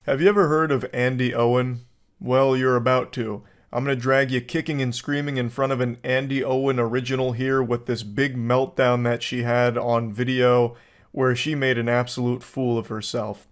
Have you ever heard of Andy Owen? Well, you're about to. I'm gonna drag you kicking and screaming in front of an Andy Owen original here with this big meltdown that she had on video where she made an absolute fool of herself.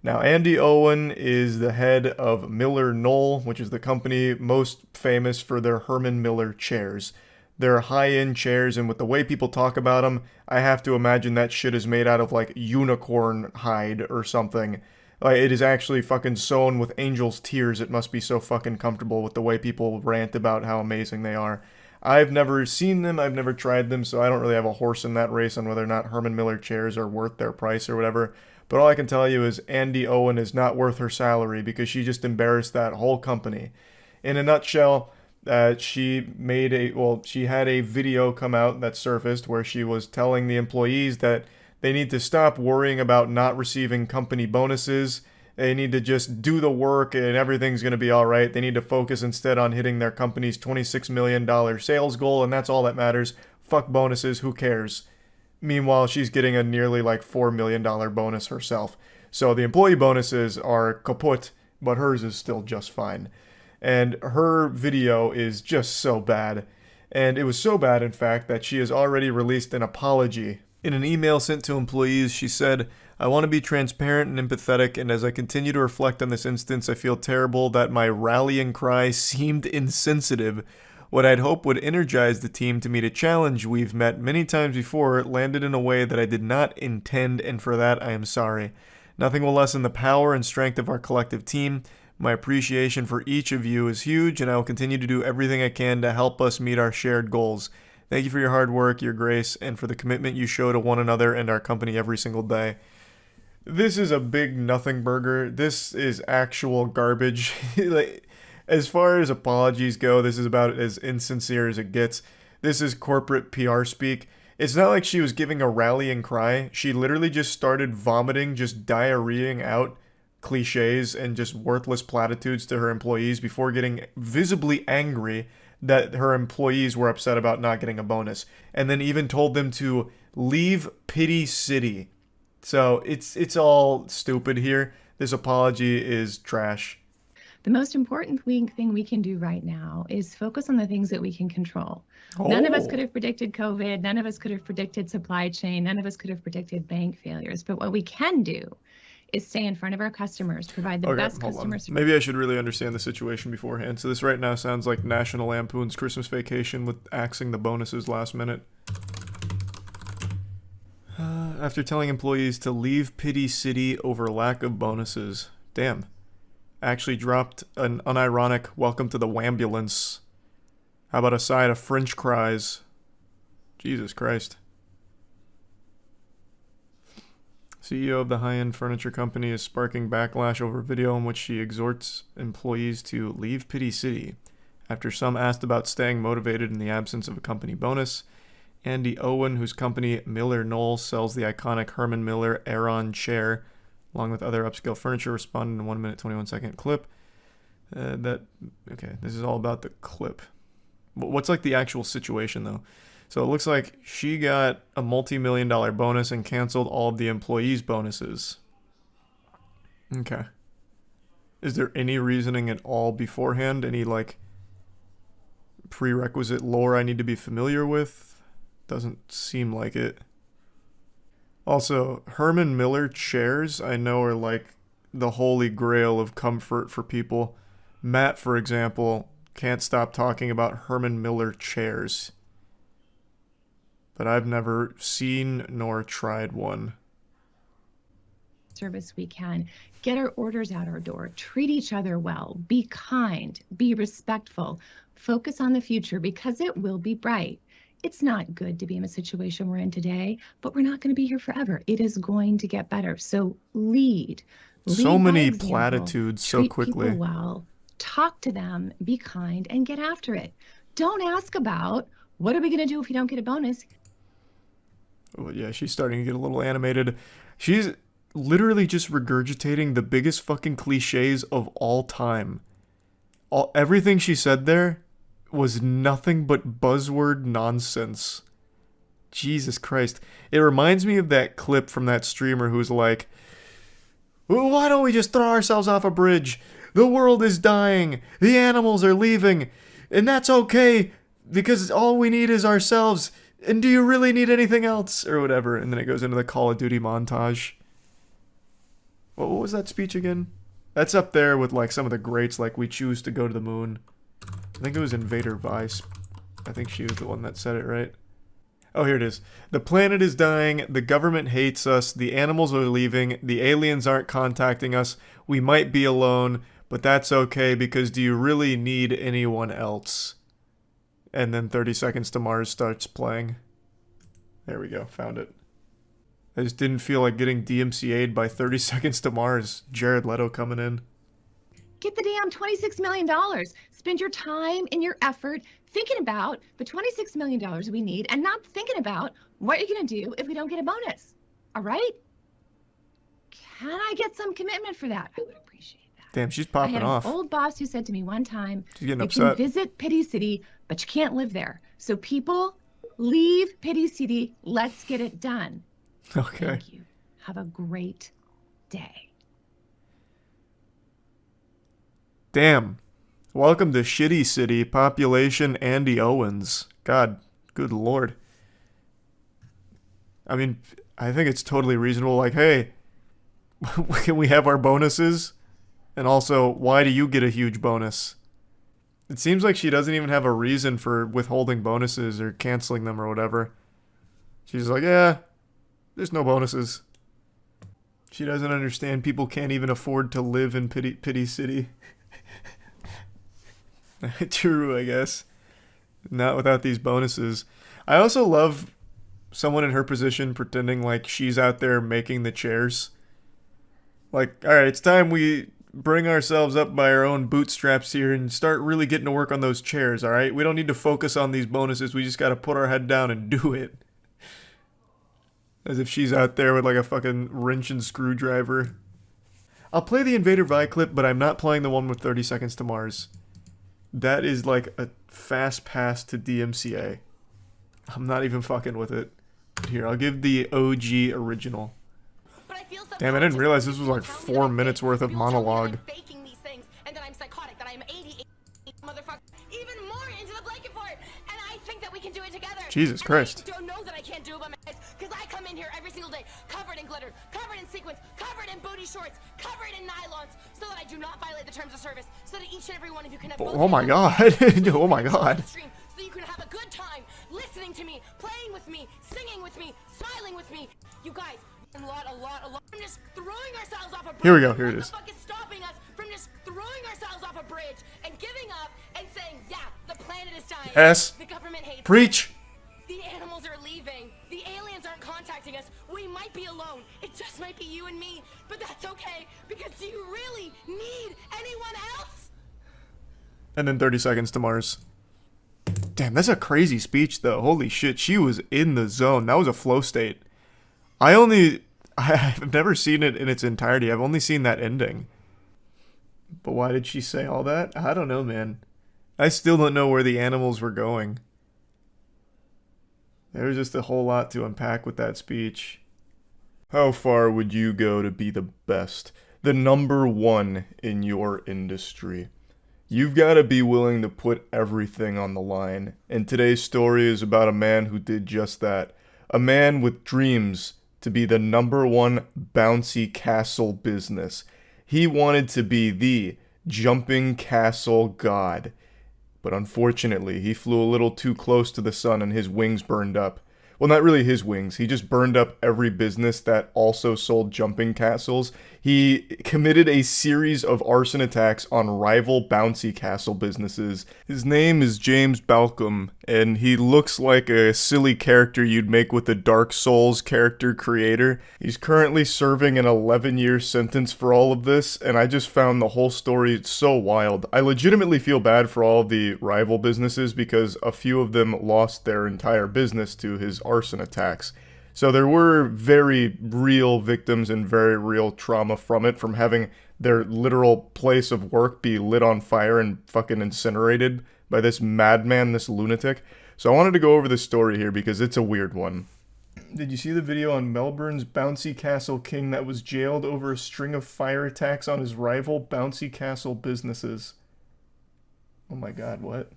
Now, Andy Owen is the head of Miller Knoll, which is the company most famous for their Herman Miller chairs. They're high-end chairs, and with the way people talk about them, I have to imagine that shit is made out of like unicorn hide or something. Like, it is actually fucking sewn with angel's tears. It must be so fucking comfortable with the way people rant about how amazing they are. I've never seen them, I've never tried them, so I don't really have a horse in that race on whether or not Herman Miller chairs are worth their price or whatever. But all I can tell you is Andy Owen is not worth her salary because she just embarrassed that whole company. In a nutshell, she had a video come out that surfaced where she was telling the employees that they need to stop worrying about not receiving company bonuses. They need to just do the work and everything's going to be all right. They need to focus instead on hitting their company's $26 million sales goal, and that's all that matters. Fuck bonuses, who cares? Meanwhile, she's getting a nearly like $4 million bonus herself. So the employee bonuses are kaput, but hers is still just fine. And her video is just so bad. And it was so bad, in fact, that she has already released an apology. In an email sent to employees, she said, "I want to be transparent and empathetic, and as I continue to reflect on this instance, I feel terrible that my rallying cry seemed insensitive. What I'd hoped would energize the team to meet a challenge we've met many times before landed in a way that I did not intend, and for that I am sorry. Nothing will lessen the power and strength of our collective team. My appreciation for each of you is huge, and I will continue to do everything I can to help us meet our shared goals. Thank you for your hard work, your grace, and for the commitment you show to one another and our company every single day." This is a big nothing burger. This is actual garbage. Like, as far as apologies go, this is about as insincere as it gets. This is corporate PR speak. It's not like she was giving a rallying cry. She literally just started vomiting, just diarrheaing out cliches and just worthless platitudes to her employees before getting visibly angry that her employees were upset about not getting a bonus, and then even told them to leave Pity City. So it's all stupid here. This apology is trash. The most important thing we can do right now is focus on the things that we can control. None of us could have predicted COVID. None of us could have predicted supply chain. None of us could have predicted bank failures. But what we can do is stay in front of our customers, provide the best customer service. Maybe I should really understand the situation beforehand. So this right now sounds like National Lampoon's Christmas Vacation with axing the bonuses last minute. After telling employees to leave Pity City over lack of bonuses. Damn. Actually dropped an unironic welcome to the wambulance. How about a side of French fries? Jesus Christ. CEO of the high-end furniture company is sparking backlash over video in which she exhorts employees to leave Pity City. After some asked about staying motivated in the absence of a company bonus, Andy Owen, whose company Miller Knoll sells the iconic Herman Miller Aeron chair, along with other upscale furniture, responded in a 1 minute 21 second clip. Okay, this is all about the clip. What's like the actual situation though? So it looks like she got a multi-million-dollar bonus and canceled all of the employees' bonuses. Okay. Is there any reasoning at all beforehand? Any, like, prerequisite lore I need to be familiar with? Doesn't seem like it. Also, Herman Miller chairs, I know, are like the holy grail of comfort for people. Matt, for example, can't stop talking about Herman Miller chairs. But I've never seen nor tried one. Service we can. Get our orders out our door. Treat each other well. Be kind. Be respectful. Focus on the future because it will be bright. It's not good to be in a situation we're in today, but we're not going to be here forever. It is going to get better. So lead. So many platitudes so quickly. Treat people well. Talk to them. Be kind and get after it. Don't ask about what are we going to do if you don't get a bonus. Oh, yeah, she's starting to get a little animated. She's literally just regurgitating the biggest fucking cliches of all time. Everything she said there was nothing but buzzword nonsense. Jesus Christ. It reminds me of that clip from that streamer who's like, Why don't we just throw ourselves off a bridge? The world is dying. The animals are leaving. And that's okay because all we need is ourselves. And do you really need anything else? Or whatever. And then it goes into the Call of Duty montage. What was that speech again? That's up there with like some of the greats, like We Choose to Go to the Moon. I think it was Invader Vice. I think she was the one that said it, right? Oh, here it is. The planet is dying. The government hates us. The animals are leaving. The aliens aren't contacting us. We might be alone, but that's okay because do you really need anyone else? And then 30 Seconds to Mars starts playing. There we go. Found it. I just didn't feel like getting DMCA'd by 30 Seconds to Mars. Jared Leto coming in. Get the damn $26 million. Spend your time and your effort thinking about the $26 million we need and not thinking about what you're going to do if we don't get a bonus. All right? Can I get some commitment for that? I would appreciate that. Damn, she's popping off. I had an old boss who said to me one time, she's getting upset. You can visit Pity City, but you can't live there. So people, leave Pity City. Let's get it done. Okay. Thank you. Have a great day. Damn. Welcome to Shitty City, population Andy Owens. God, good lord. I mean, I think it's totally reasonable, like, hey, can we have our bonuses? And also, why do you get a huge bonus? It seems like she doesn't even have a reason for withholding bonuses or canceling them or whatever. She's like, yeah, there's no bonuses. She doesn't understand people can't even afford to live in Pity City. True, I guess. Not without these bonuses. I also love someone in her position pretending like she's out there making the chairs. Like, alright, it's time we bring ourselves up by our own bootstraps here and start really getting to work on those chairs, alright? We don't need to focus on these bonuses, we just gotta put our head down and do it. As if she's out there with like a fucking wrench and screwdriver. I'll play the Invader Vi clip, but I'm not playing the one with 30 Seconds to Mars. That is like a fast pass to DMCA. I'm not even fucking with it. Here, I'll give the OG original. Damn, I didn't realize this was like 4 minutes worth of monologue. Jesus Christ. Don't know that I can't do it by my head, because I come in here every single day, covered in glitter, covered in sequins, covered in booty shorts, covered in nylons, so that I do not violate the terms of service, so that each and every one of you can have oh my god. Oh my god. So you can have a good time listening to me, playing with me, singing with me, smiling with me. You guys, a lot from just throwing ourselves off a bridge. Here we go, here it is. What the fuck is stopping us from just throwing ourselves off a bridge and giving up and saying, yeah, the planet is dying. Yes. The government hates Preach. us. The animals are leaving. The aliens aren't contacting us. We might be alone. It just might be you and me. But that's okay, because do you really need anyone else? And then 30 Seconds to Mars. Damn, that's a crazy speech though. Holy shit, she was in the zone. That was a flow state. I've never seen it in its entirety. I've only seen that ending. But why did she say all that? I don't know, man. I still don't know where the animals were going. There was just a whole lot to unpack with that speech. How far would you go to be the best? The number one in your industry? You've got to be willing to put everything on the line. And today's story is about a man who did just that. A man with dreams to be the number one bouncy castle business. He wanted to be the jumping castle god. But unfortunately, he flew a little too close to the sun and his wings burned up. Well, not really his wings. He just burned up every business that also sold jumping castles. He committed a series of arson attacks on rival bouncy castle businesses. His name is James Balcom, and he looks like a silly character you'd make with the Dark Souls character creator. He's currently serving an 11-year sentence for all of this, and I just found the whole story so wild. I legitimately feel bad for all of the rival businesses because a few of them lost their entire business to his arson attacks. So there were very real victims and very real trauma from it, from having their literal place of work be lit on fire and fucking incinerated by this madman, this lunatic. So I wanted to go over this story here because it's a weird one. Did you see the video on Melbourne's Bouncy Castle king that was jailed over a string of fire attacks on his rival Bouncy Castle businesses? Oh my god, what?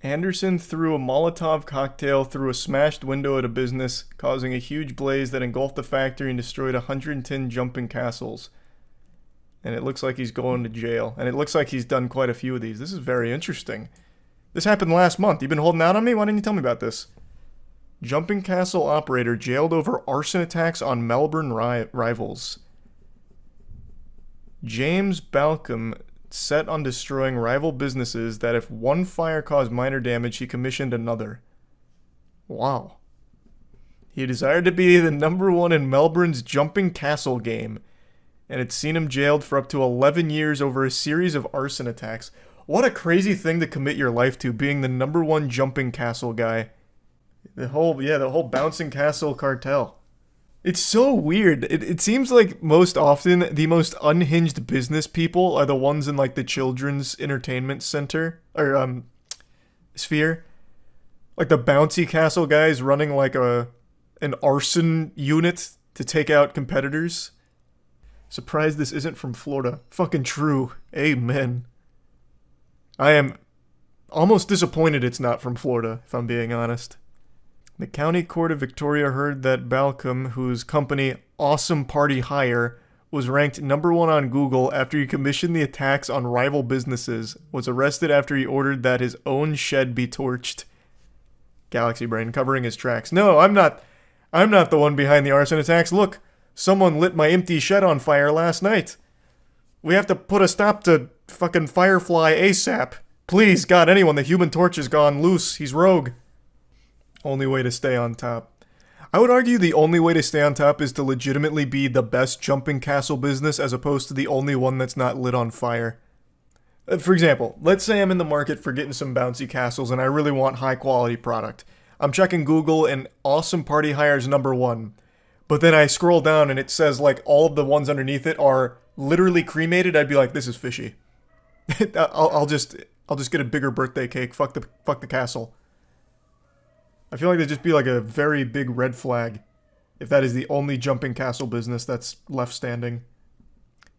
Anderson threw a Molotov cocktail through a smashed window at a business, causing a huge blaze that engulfed the factory and destroyed 110 jumping castles. And it looks like he's going to jail. And it looks like he's done quite a few of these. This is very interesting. This happened last month. You been holding out on me? Why didn't you tell me about this? Jumping castle operator jailed over arson attacks on Melbourne rivals. James Balcom set on destroying rival businesses that if one fire caused minor damage, he commissioned another. Wow. He desired to be the #1 in Melbourne's jumping castle game, and had seen him jailed for up to 11 years over a series of arson attacks. What a crazy thing to commit your life to, being the #1 jumping castle guy. The whole bouncing castle cartel. It's so weird. It seems like most often the most unhinged business people are the ones in like the children's entertainment center or sphere. Like the bouncy castle guys running like an arson unit to take out competitors. Surprised this isn't from Florida. Fucking true. Amen. I am almost disappointed it's not from Florida, if I'm being honest. The County Court of Victoria heard that Balcom, whose company Awesome Party Hire was ranked #1 on Google after he commissioned the attacks on rival businesses, was arrested after he ordered that his own shed be torched. Galaxy Brain covering his tracks. No, I'm not the one behind the arson attacks. Look, someone lit my empty shed on fire last night. We have to put a stop to fucking Firefly ASAP. Please, God, anyone, the Human Torch has gone loose. He's rogue. Only way to stay on top. I would argue the only way to stay on top is to legitimately be the best jumping castle business as opposed to the only one that's not lit on fire. For example, let's say I'm in the market for getting some bouncy castles and I really want high quality product. I'm checking Google and Awesome Party Hire's #1. But then I scroll down and it says like all of the ones underneath it are literally cremated. I'd be like, this is fishy. I'll just get a bigger birthday cake. Fuck the castle. I feel like there'd just be like a very big red flag if that is the only jumping castle business that's left standing.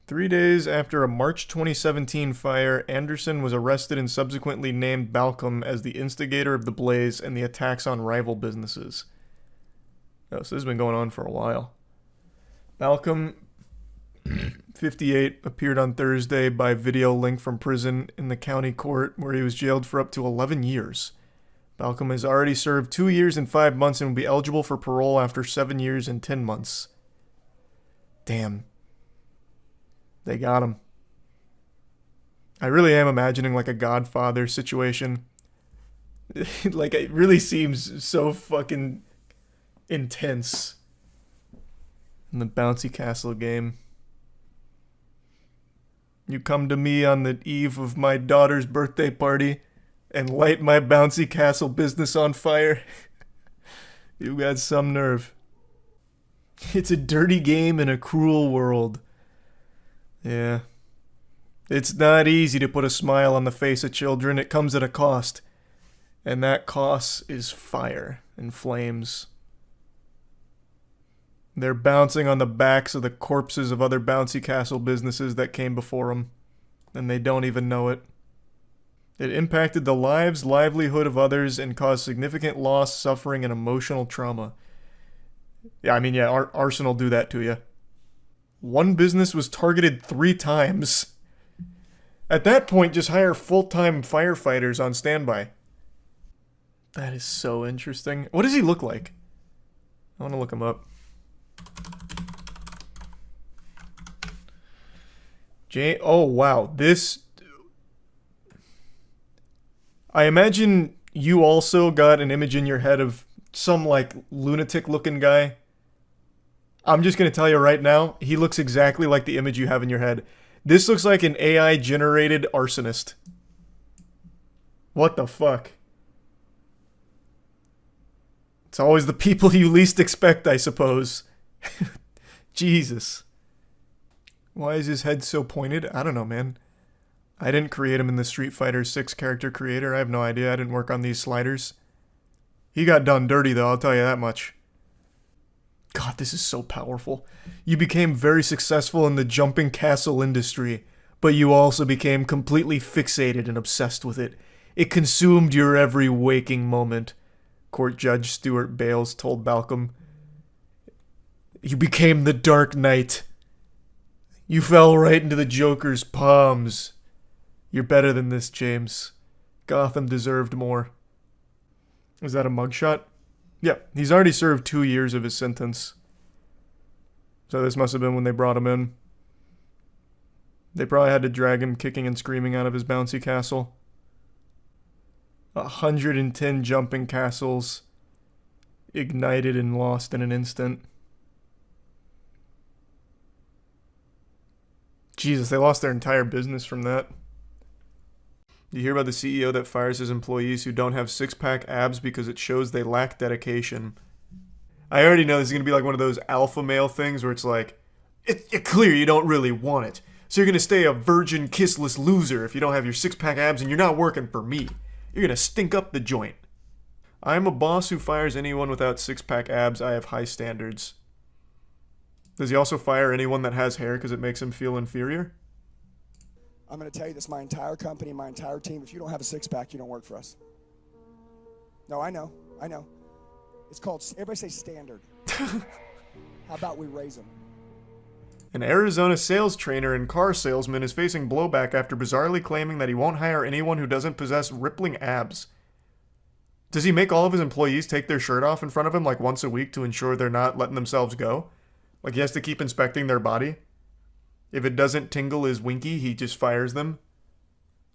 3 days after a March 2017 fire, Anderson was arrested and subsequently named Balcom as the instigator of the blaze and the attacks on rival businesses. Oh, so this has been going on for a while. Balcom, 58, appeared on Thursday by video link from prison in the county court where he was jailed for up to 11 years. Balcom has already served 2 years and 5 months and will be eligible for parole after 7 years and 10 months. Damn. They got him. I really am imagining like a Godfather situation. Like, it really seems so fucking intense. In the bouncy castle game. You come to me on the eve of my daughter's birthday party and light my bouncy castle business on fire. You got some nerve. It's a dirty game in a cruel world. Yeah. It's not easy to put a smile on the face of children. It comes at a cost. And that cost is fire and flames. They're bouncing on the backs of the corpses of other bouncy castle businesses that came before them. And they don't even know it. It impacted the livelihood of others and caused significant loss, suffering, and emotional trauma. Yeah, I mean, yeah, arson will do that to you. One business was targeted 3 times. At that point, just hire full-time firefighters on standby. That is so interesting. What does he look like? I want to look him up. Oh, wow. This... I imagine you also got an image in your head of some, like, lunatic-looking guy. I'm just going to tell you right now, he looks exactly like the image you have in your head. This looks like an AI-generated arsonist. What the fuck? It's always the people you least expect, I suppose. Jesus. Why is his head so pointed? I don't know, man. I didn't create him in the Street Fighter 6 character creator. I have no idea. I didn't work on these sliders. He got done dirty, though, I'll tell you that much. God, this is so powerful. You became very successful in the jumping castle industry, but you also became completely fixated and obsessed with it. It consumed your every waking moment, Court Judge Stuart Bales told Balcom. You became the Dark Knight. You fell right into the Joker's palms. You're better than this, James. Gotham deserved more. Is that a mugshot? Yeah, he's already served 2 years of his sentence. So this must have been when they brought him in. They probably had to drag him kicking and screaming out of his bouncy castle. 110 jumping castles ignited and lost in an instant. Jesus, they lost their entire business from that. You hear about the CEO that fires his employees who don't have six-pack abs because it shows they lack dedication. I already know this is going to be like one of those alpha male things where it's like, it's clear you don't really want it. So you're going to stay a virgin kissless loser if you don't have your six-pack abs and you're not working for me. You're going to stink up the joint. I'm a boss who fires anyone without six-pack abs. I have high standards. Does he also fire anyone that has hair because it makes him feel inferior? I'm going to tell you this, my entire company, my entire team, if you don't have a six-pack, you don't work for us. No, I know. It's called, everybody say standard. How about we raise them? An Arizona sales trainer and car salesman is facing blowback after bizarrely claiming that he won't hire anyone who doesn't possess rippling abs. Does he make all of his employees take their shirt off in front of him like once a week to ensure they're not letting themselves go? Like he has to keep inspecting their body? If it doesn't tingle his winky, he just fires them?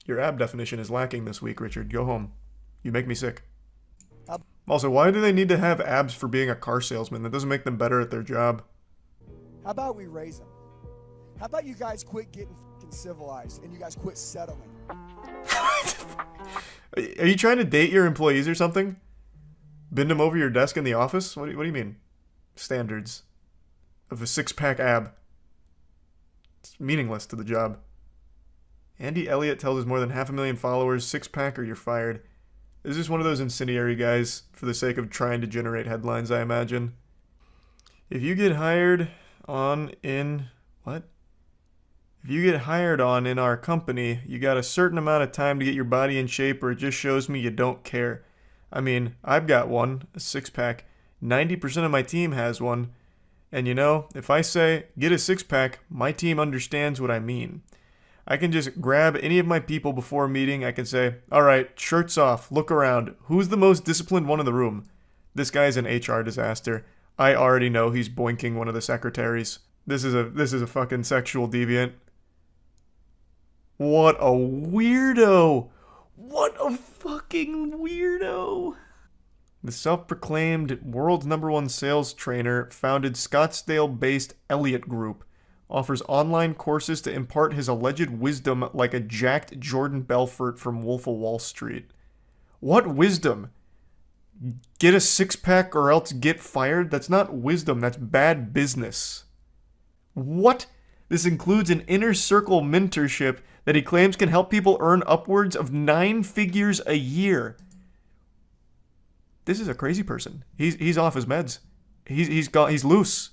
Your ab definition is lacking this week, Richard. Go home. You make me sick. Also, why do they need to have abs for being a car salesman? That doesn't make them better at their job. How about we raise them? How about you guys quit getting fucking civilized and you guys quit settling? Are you trying to date your employees or something? Bend them over your desk in the office? What do you mean? Standards of a six-pack ab. It's meaningless to the job. Andy Elliott tells his more than 500,000 followers, six-pack or you're fired. Is this one of those incendiary guys for the sake of trying to generate headlines, I imagine? If you get hired on in... What? If you get hired on in our company, you got a certain amount of time to get your body in shape or it just shows me you don't care. I mean, I've got one, a six-pack. 90% of my team has one. And you know, if I say, get a six-pack, my team understands what I mean. I can just grab any of my people before a meeting. I can say, all right, shirts off, look around. Who's the most disciplined one in the room? This guy's an HR disaster. I already know he's boinking one of the secretaries. This is a fucking sexual deviant. What a weirdo. What a fucking weirdo. The self-proclaimed world's #1 sales trainer founded Scottsdale-based Elliott Group, offers online courses to impart his alleged wisdom like a jacked Jordan Belfort from Wolf of Wall Street. What wisdom? Get a six-pack or else get fired? That's not wisdom, that's bad business. What? This includes an inner circle mentorship that he claims can help people earn upwards of 9 figures a year. This is a crazy person. He's off his meds. He's loose.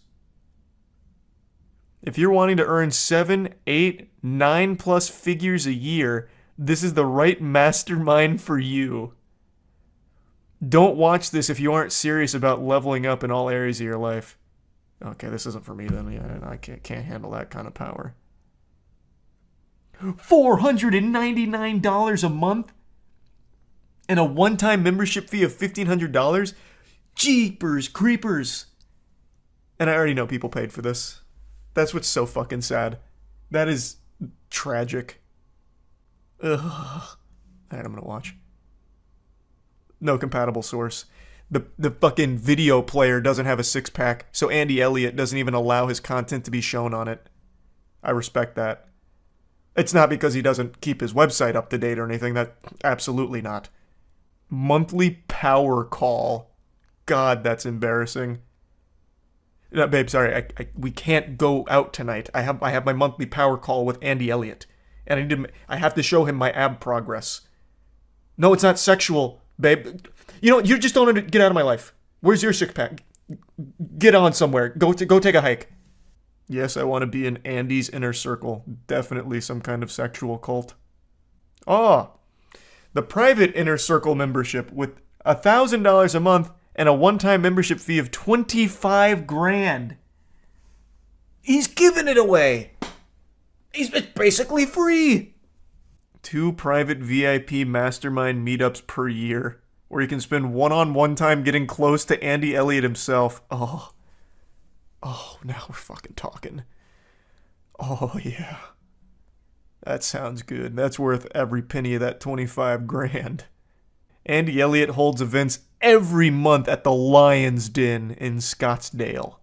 If you're wanting to earn 7, 8, 9 plus figures a year, this is the right mastermind for you. Don't watch this if you aren't serious about leveling up in all areas of your life. Okay, this isn't for me then. Yeah, I can't handle that kind of power. $499 a month? And a one-time membership fee of $1,500? Jeepers creepers. And I already know people paid for this. That's what's so fucking sad. That is tragic. Ugh. Alright, I'm gonna watch. No compatible source. The fucking video player doesn't have a six-pack, so Andy Elliott doesn't even allow his content to be shown on it. I respect that. It's not because he doesn't keep his website up to date or anything. That absolutely not. Monthly power call. God, that's embarrassing. No, babe, sorry. We can't go out tonight. I have my monthly power call with Andy Elliott, and I have to show him my ab progress. No, it's not sexual, babe. You know, you just don't get out of my life. Where's your six pack? get on somewhere. Go take a hike. Yes, I want to be in Andy's inner circle. Definitely some kind of sexual cult. Oh, the private inner circle membership with $1,000 a month and a one-time membership fee of 25 grand. He's giving it away. It's basically free. 2 private VIP mastermind meetups per year, where you can spend one-on-one time getting close to Andy Elliott himself. Oh, now we're fucking talking. Oh, yeah. That sounds good. That's worth every penny of that 25 grand. Andy Elliott holds events every month at the Lion's Den in Scottsdale.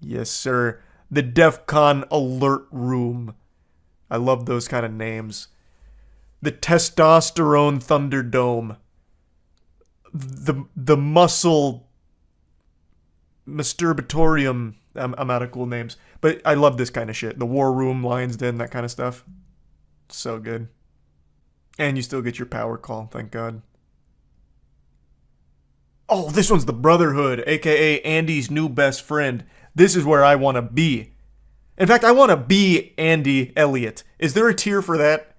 Yes, sir. The DEF CON Alert Room. I love those kind of names. The Testosterone Thunderdome. The Muscle Masturbatorium. I'm out of cool names. But I love this kind of shit. The War Room, Lion's Den, that kind of stuff. So good. And you still get your power call, thank God. Oh, this one's the Brotherhood, aka Andy's new best friend. This is where I want to be. In fact, I want to be Andy Elliott. Is there a tier for that?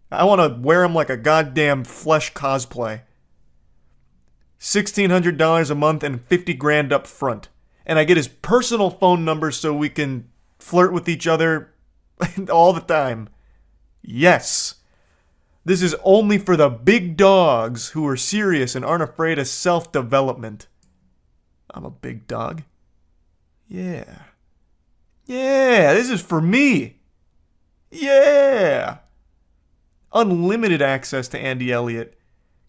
I want to wear him like a goddamn flesh cosplay. $1,600 a month and 50 grand up front. And I get his personal phone number so we can flirt with each other all the time. Yes. This is only for the big dogs who are serious and aren't afraid of self-development. I'm a big dog. Yeah. Yeah, this is for me. Yeah. Unlimited access to Andy Elliott.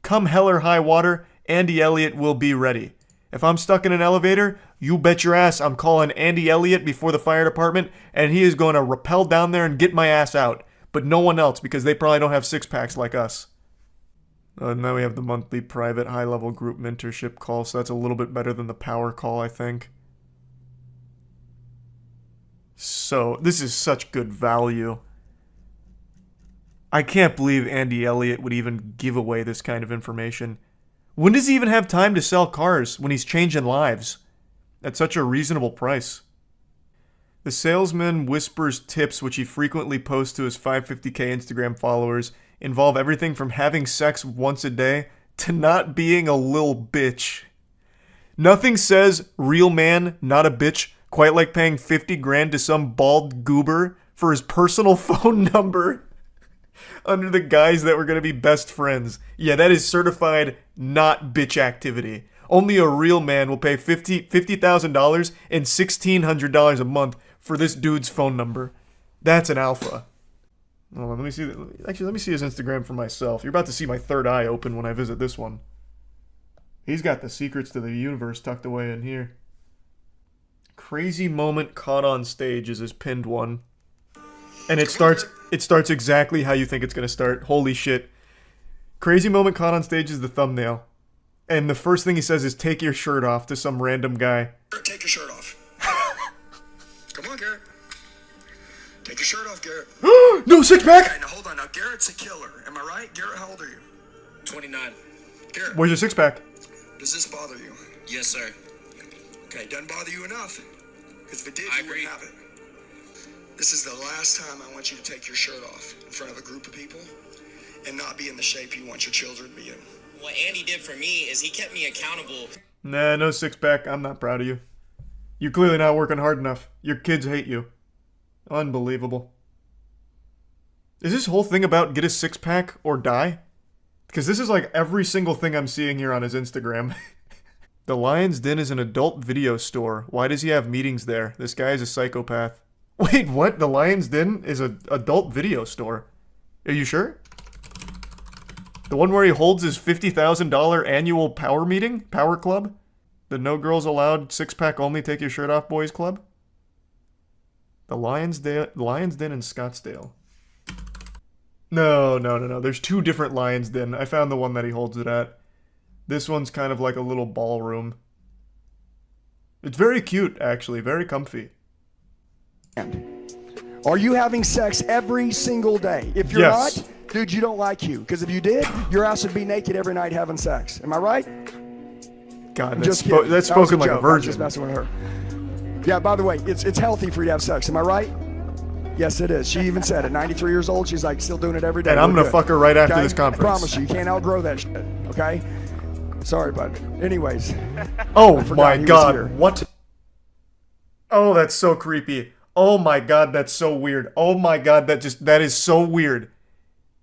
Come hell or high water, Andy Elliott will be ready. If I'm stuck in an elevator, you bet your ass I'm calling Andy Elliott before the fire department, and he is going to rappel down there and get my ass out. But no one else, because they probably don't have six-packs like us. Now we have the monthly private high-level group mentorship call, so that's a little bit better than the power call, I think. So, this is such good value. I can't believe Andy Elliott would even give away this kind of information. When does he even have time to sell cars when he's changing lives? At such a reasonable price. The salesman whispers tips which he frequently posts to his 550k Instagram followers involve everything from having sex once a day to not being a lil bitch. Nothing says real man, not a bitch, quite like paying 50 grand to some bald goober for his personal phone number under the guise that we're going to be best friends. Yeah, that is certified not bitch activity. Only a real man will pay $50,000 and $1,600 a month for this dude's phone number. That's an alpha. Hold on, let me see. Actually, let me see his Instagram for myself. You're about to see my third eye open when I visit this one. He's got the secrets to the universe tucked away in here. Crazy moment caught on stage is his pinned one. And it starts exactly how you think it's going to start. Holy shit. Crazy moment caught on stage is the thumbnail. And the first thing he says is, take your shirt off, to some random guy. Take your shirt off. Come on, Garrett. Take your shirt off, Garrett. No six-pack! Okay, now hold on. Now, Garrett's a killer. Am I right? Garrett, how old are you? 29. Garrett. Where's your six-pack? Does this bother you? Yes, sir. Okay, doesn't bother you enough. Because if it did, I you wouldn't agree. have it. This is the last time I want you to take your shirt off in front of a group of people and not be in the shape you want your children to be in. What Andy did for me is he kept me accountable. Nah, no six-pack. I'm not proud of you. You're clearly not working hard enough. Your kids hate you. Unbelievable. Is this whole thing about get a six-pack or die? Because this is like every single thing I'm seeing here on his Instagram. The Lion's Den is an adult video store. Why does he have meetings there? This guy is a psychopath. Wait, what? The Lion's Den is an adult video store? Are you sure? The one where he holds his $50,000 annual power meeting? Power club? The no girls allowed six-pack only take your shirt off boys club? The Lion's Den in Scottsdale. No. There's two different Lion's Den. I found the one that he holds it at. This one's kind of like a little ballroom. It's very cute, actually. Very comfy. Are you having sex every single day? If you're Yes. not, dude, you don't like you. Because if you did, your ass would be naked every night having sex. Am I right? God, I'm that's, just kidding. that's That was spoken like a joke. I was virgin. just messing with her. Yeah, by the way, it's healthy for you to have sex. Am I right? Yes, it is. She even said it. 93 years old. She's like still doing it every day. And I'm We're gonna good. fuck her right after Okay? this conference. I promise you can't outgrow that shit. Okay? Sorry, bud. Anyways. Oh I forgot my he was God, here. what? Oh, that's so creepy. Oh my God, that's so weird. Oh my God, that is so weird.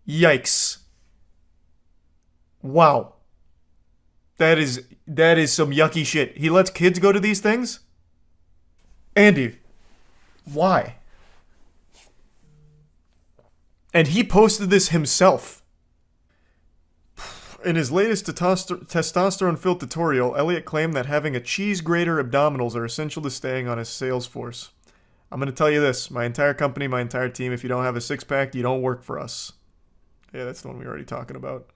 Yikes. Wow. That is some yucky shit. He lets kids go to these things? Andy, why? And he posted this himself. In his latest testosterone-filled tutorial, Elliot claimed that having a cheese grater abdominals are essential to staying on his sales force. I'm going to tell you this. My entire company, my entire team, if you don't have a six-pack, you don't work for us. Yeah, that's the one we were already talking about.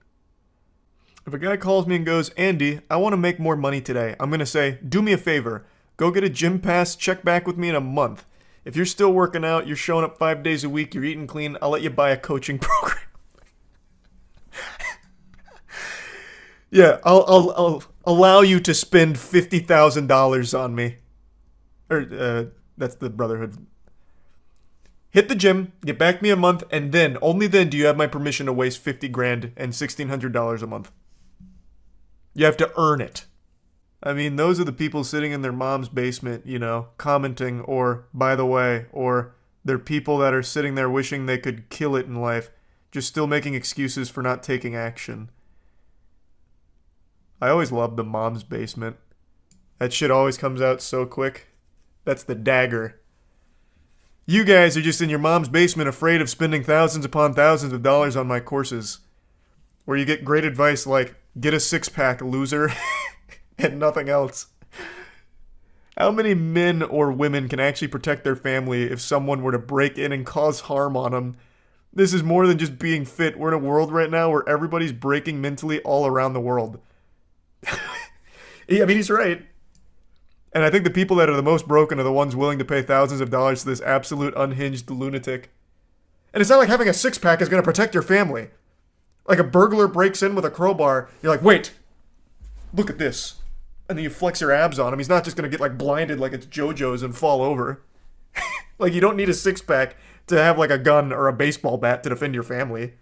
If a guy calls me and goes, Andy, I want to make more money today, I'm going to say, do me a favor. Go get a gym pass, check back with me in a month. If you're still working out, you're showing up 5 days a week, you're eating clean, I'll let you buy a coaching program. Yeah, I'll allow you to spend $50,000 on me. Or, that's the Brotherhood. Hit the gym, get back me a month, and then, only then do you have my permission to waste 50 grand and $1,600 a month. You have to earn it. I mean, those are the people sitting in their mom's basement, you know, commenting, or, by the way, or they're people that are sitting there wishing they could kill it in life, just still making excuses for not taking action. I always loved the mom's basement. That shit always comes out so quick. That's the dagger. You guys are just in your mom's basement afraid of spending thousands upon thousands of dollars on my courses. Where you get great advice like, get a six-pack, loser, and nothing else. How many men or women can actually protect their family if someone were to break in and cause harm on them? This is more than just being fit. We're in a world right now where everybody's breaking mentally all around the world. I mean, he's right. And I think the people that are the most broken are the ones willing to pay thousands of dollars to this absolute unhinged lunatic. And it's not like having a six-pack is going to protect your family. Like a burglar breaks in with a crowbar, you're like, wait, look at this. And then you flex your abs on him. He's not just going to get like blinded like it's JoJo's and fall over. Like you don't need a six-pack to have like a gun or a baseball bat to defend your family.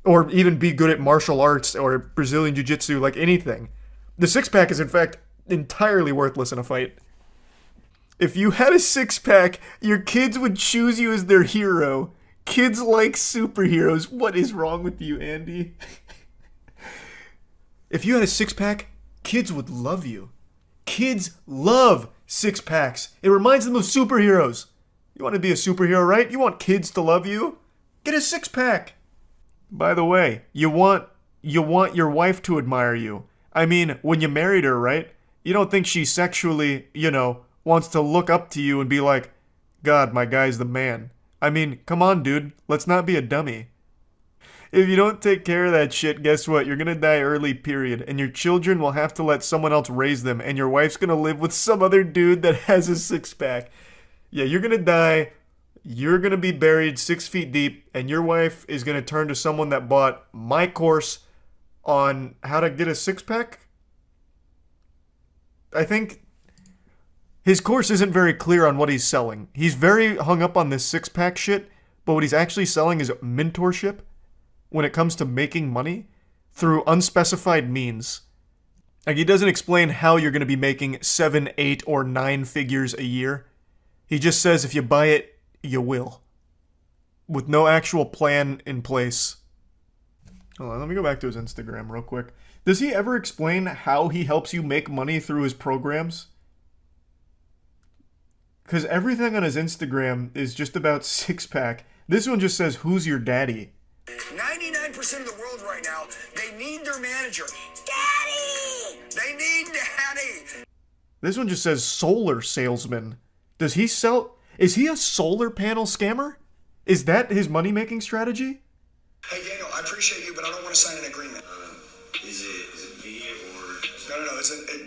Or even be good at martial arts or Brazilian jiu-jitsu, like anything. The six-pack is in fact entirely worthless in a fight. If you had a six-pack, your kids would choose you as their hero. Kids like superheroes. What is wrong with you, Andy? If you had a six-pack, kids would love you. Kids love six-packs. It reminds them of superheroes. You want to be a superhero, right? You want kids to love you? Get a six-pack. By the way, you want your wife to admire you. I mean, when you married her, right? You don't think she sexually, wants to look up to you and be like, God, my guy's the man. I mean, come on, dude. Let's not be a dummy. If you don't take care of that shit, guess what? You're gonna die early, period. And your children will have to let someone else raise them. And your wife's gonna live with some other dude that has a six-pack. Yeah, you're gonna die. You're gonna be buried 6 feet deep. And your wife is gonna turn to someone that bought my course on how to get a six-pack. I think his course isn't very clear on what he's selling. He's very hung up on this six-pack shit, but what he's actually selling is mentorship when it comes to making money through unspecified means. Like, he doesn't explain how you're going to be making 7, 8, or 9 figures a year. He just says if you buy it, you will. With no actual plan in place. Hold on, let me go back to his Instagram real quick. Does he ever explain how he helps you make money through his programs? Because everything on his Instagram is just about six-pack. This one just says, who's your daddy? 99% of the world right now, they need their manager. Daddy! They need daddy! This one just says solar salesman. Does he sell... Is he a solar panel scammer? Is that his money-making strategy? Hey, Daniel, I appreciate you, but I don't want to sign an agreement. Is it me or... No,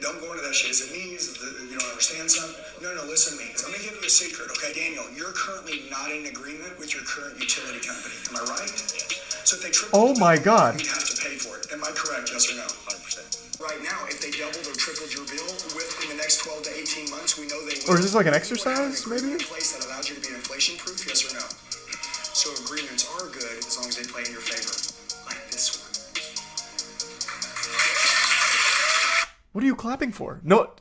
don't go into that shit. Is it me? You don't understand something? No, listen to me. I'm going to give you a secret, okay, Daniel? You're currently not in agreement with your current utility company. Am I right? So if they triple Oh my God. you have to pay for it. Am I correct, yes or no? 100%. Right now, if they doubled or tripled your bill within the next 12 to 18 months, we know they will. Or is this like an You would have exercise, agreement maybe? in place that allows you to be inflation-proof, yes or no? So agreements are good as long as they play in your favor, like this one. What are you clapping for? No,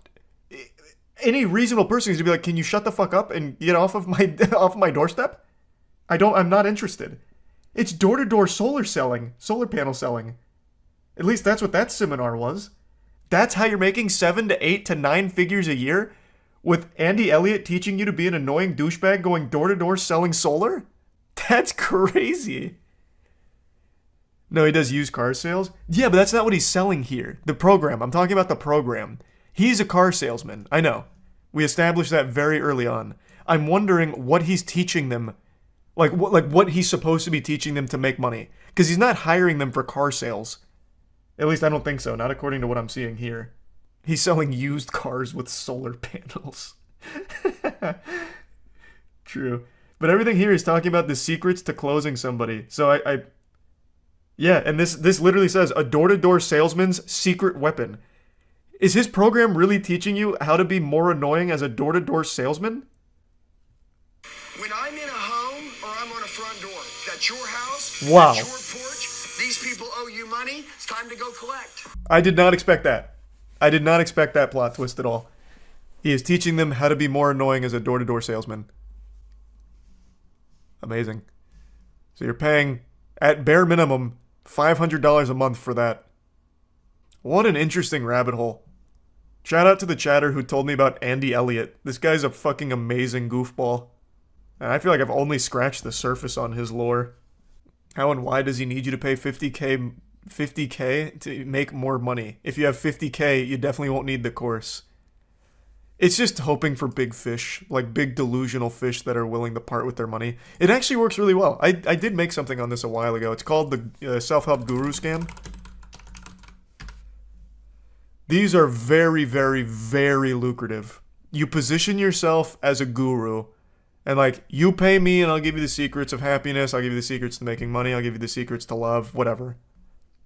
any reasonable person is gonna be like, "Can you shut the fuck up and get off of my off my doorstep?" I'm not interested. It's door-to-door solar panel selling. At least that's what that seminar was. That's how you're making 7 to 8 to 9 figures a year? With Andy Elliott teaching you to be an annoying douchebag going door-to-door selling solar? That's crazy. No, he does used car sales? Yeah, but that's not what he's selling here. The program. I'm talking about the program. He's a car salesman. I know. We established that very early on. I'm wondering what he's teaching them. Like what he's supposed to be teaching them to make money. Because he's not hiring them for car sales. At least I don't think so, not according to what I'm seeing here. He's selling used cars with solar panels. True. But everything here is talking about the secrets to closing somebody. So yeah, and this literally says a door-to-door salesman's secret weapon. Is his program really teaching you how to be more annoying as a door-to-door salesman? When I'm in a home or I'm on a front door, that's your house, Wow. that's your porch, these people owe you money, it's time to go collect. I did not expect that. I did not expect that plot twist at all. He is teaching them how to be more annoying as a door-to-door salesman. Amazing. So you're paying, at bare minimum, $500 a month for that. What an interesting rabbit hole. Shout out to the chatter who told me about Andy Elliott. This guy's a fucking amazing goofball. And I feel like I've only scratched the surface on his lore. How and why does he need you to pay 50K to make more money? If you have 50K, you definitely won't need the course. It's just hoping for big fish, like big delusional fish that are willing to part with their money. It actually works really well. I did make something on this a while ago. It's called the Self-Help Guru Scam. These are very, very, very lucrative. You position yourself as a guru, and like, you pay me and I'll give you the secrets of happiness, I'll give you the secrets to making money, I'll give you the secrets to love, whatever.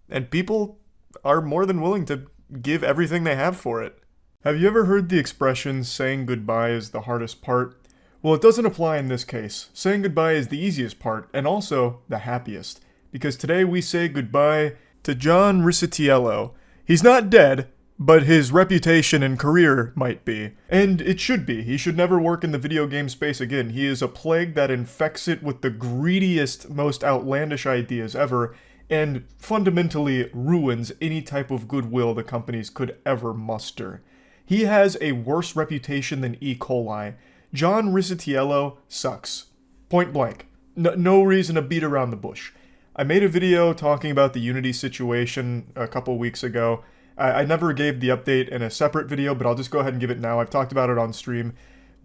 And people are more than willing to give everything they have for it. Have you ever heard the expression, saying goodbye is the hardest part? Well, it doesn't apply in this case. Saying goodbye is the easiest part, and also the happiest. Because today we say goodbye to John Riccitiello. He's not dead, but his reputation and career might be. And it should be. He should never work in the video game space again. He is a plague that infects it with the greediest, most outlandish ideas ever, and fundamentally ruins any type of goodwill the companies could ever muster. He has a worse reputation than E. coli. John Riccitiello sucks. Point blank. No reason to beat around the bush. I made a video talking about the Unity situation a couple weeks ago. I never gave the update in a separate video, but I'll just go ahead and give it now. I've talked about it on stream.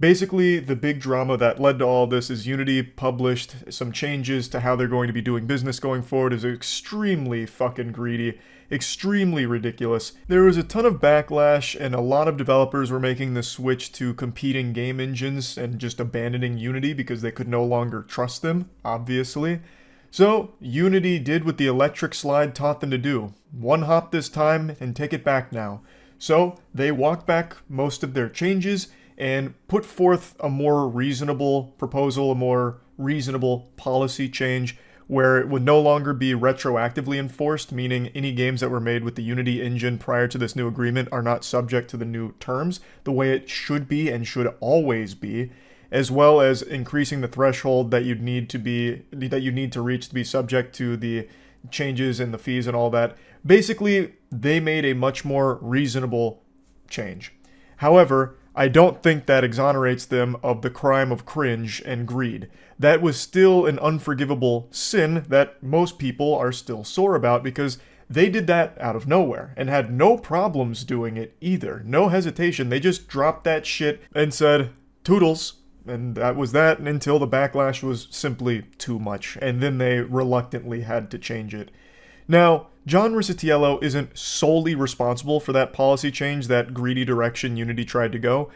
Basically, the big drama that led to all this is Unity published some changes to how they're going to be doing business going forward. Is extremely fucking greedy, extremely ridiculous. There was a ton of backlash, and a lot of developers were making the switch to competing game engines and just abandoning Unity because they could no longer trust them, obviously. So, Unity did what the electric slide taught them to do. One hop this time and take it back now. So, they walked back most of their changes and put forth a more reasonable proposal, a more reasonable policy change where it would no longer be retroactively enforced, meaning any games that were made with the Unity engine prior to this new agreement are not subject to the new terms, the way it should be and should always be, as well as increasing the threshold that you need to reach to be subject to the changes and the fees and all that. Basically, they made a much more reasonable change. However, I don't think that exonerates them of the crime of cringe and greed. That was still an unforgivable sin that most people are still sore about because they did that out of nowhere and had no problems doing it either. No hesitation. They just dropped that shit and said, toodles. And that was that until the backlash was simply too much. And then they reluctantly had to change it. Now, John Riccitiello isn't solely responsible for that policy change, that greedy direction Unity tried to go.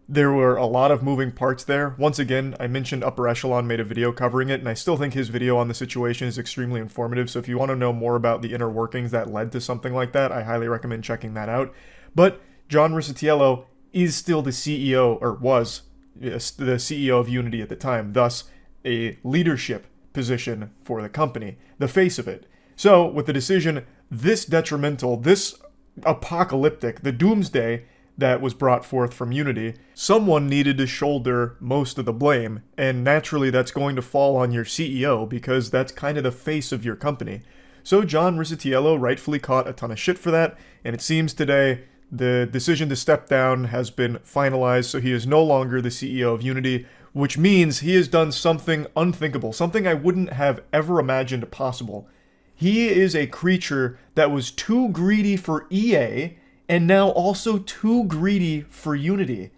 There were a lot of moving parts there. Once again, I mentioned Upper Echelon made a video covering it, and I still think his video on the situation is extremely informative, so if you want to know more about the inner workings that led to something like that, I highly recommend checking that out. But John Riccitiello is still the CEO, or was the CEO of Unity at the time, thus a leadership position for the company, the face of it. So, with the decision this detrimental, this apocalyptic, the doomsday that was brought forth from Unity, someone needed to shoulder most of the blame, and naturally that's going to fall on your CEO because that's kind of the face of your company. So John Riccitiello rightfully caught a ton of shit for that, and it seems today the decision to step down has been finalized, so he is no longer the CEO of Unity, which means he has done something unthinkable, something I wouldn't have ever imagined possible. He is a creature that was too greedy for EA, and now also too greedy for Unity.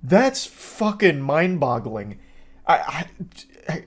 That's fucking mind-boggling.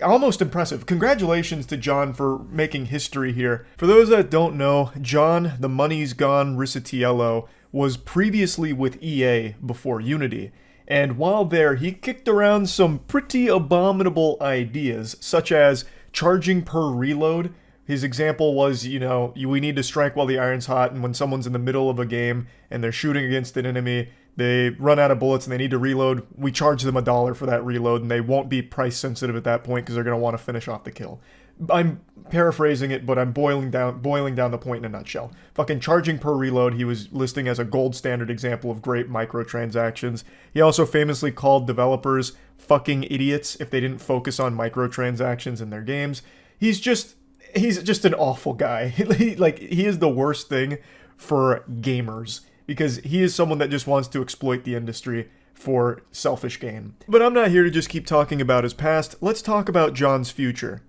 Almost impressive. Congratulations to John for making history here. For those that don't know, John, the money's gone Riccitiello, was previously with EA before Unity. And while there, he kicked around some pretty abominable ideas, such as charging per reload. His example was, we need to strike while the iron's hot, and when someone's in the middle of a game and they're shooting against an enemy, they run out of bullets and they need to reload, we charge them $1 for that reload, and they won't be price sensitive at that point because they're going to want to finish off the kill. I'm paraphrasing it, but I'm boiling down the point in a nutshell. Fucking charging per reload, he was listing as a gold standard example of great microtransactions. He also famously called developers fucking idiots if they didn't focus on microtransactions in their games. He's just an awful guy. He is the worst thing for gamers because he is someone that just wants to exploit the industry for selfish gain. But I'm not here to just keep talking about his past. Let's talk about John's future.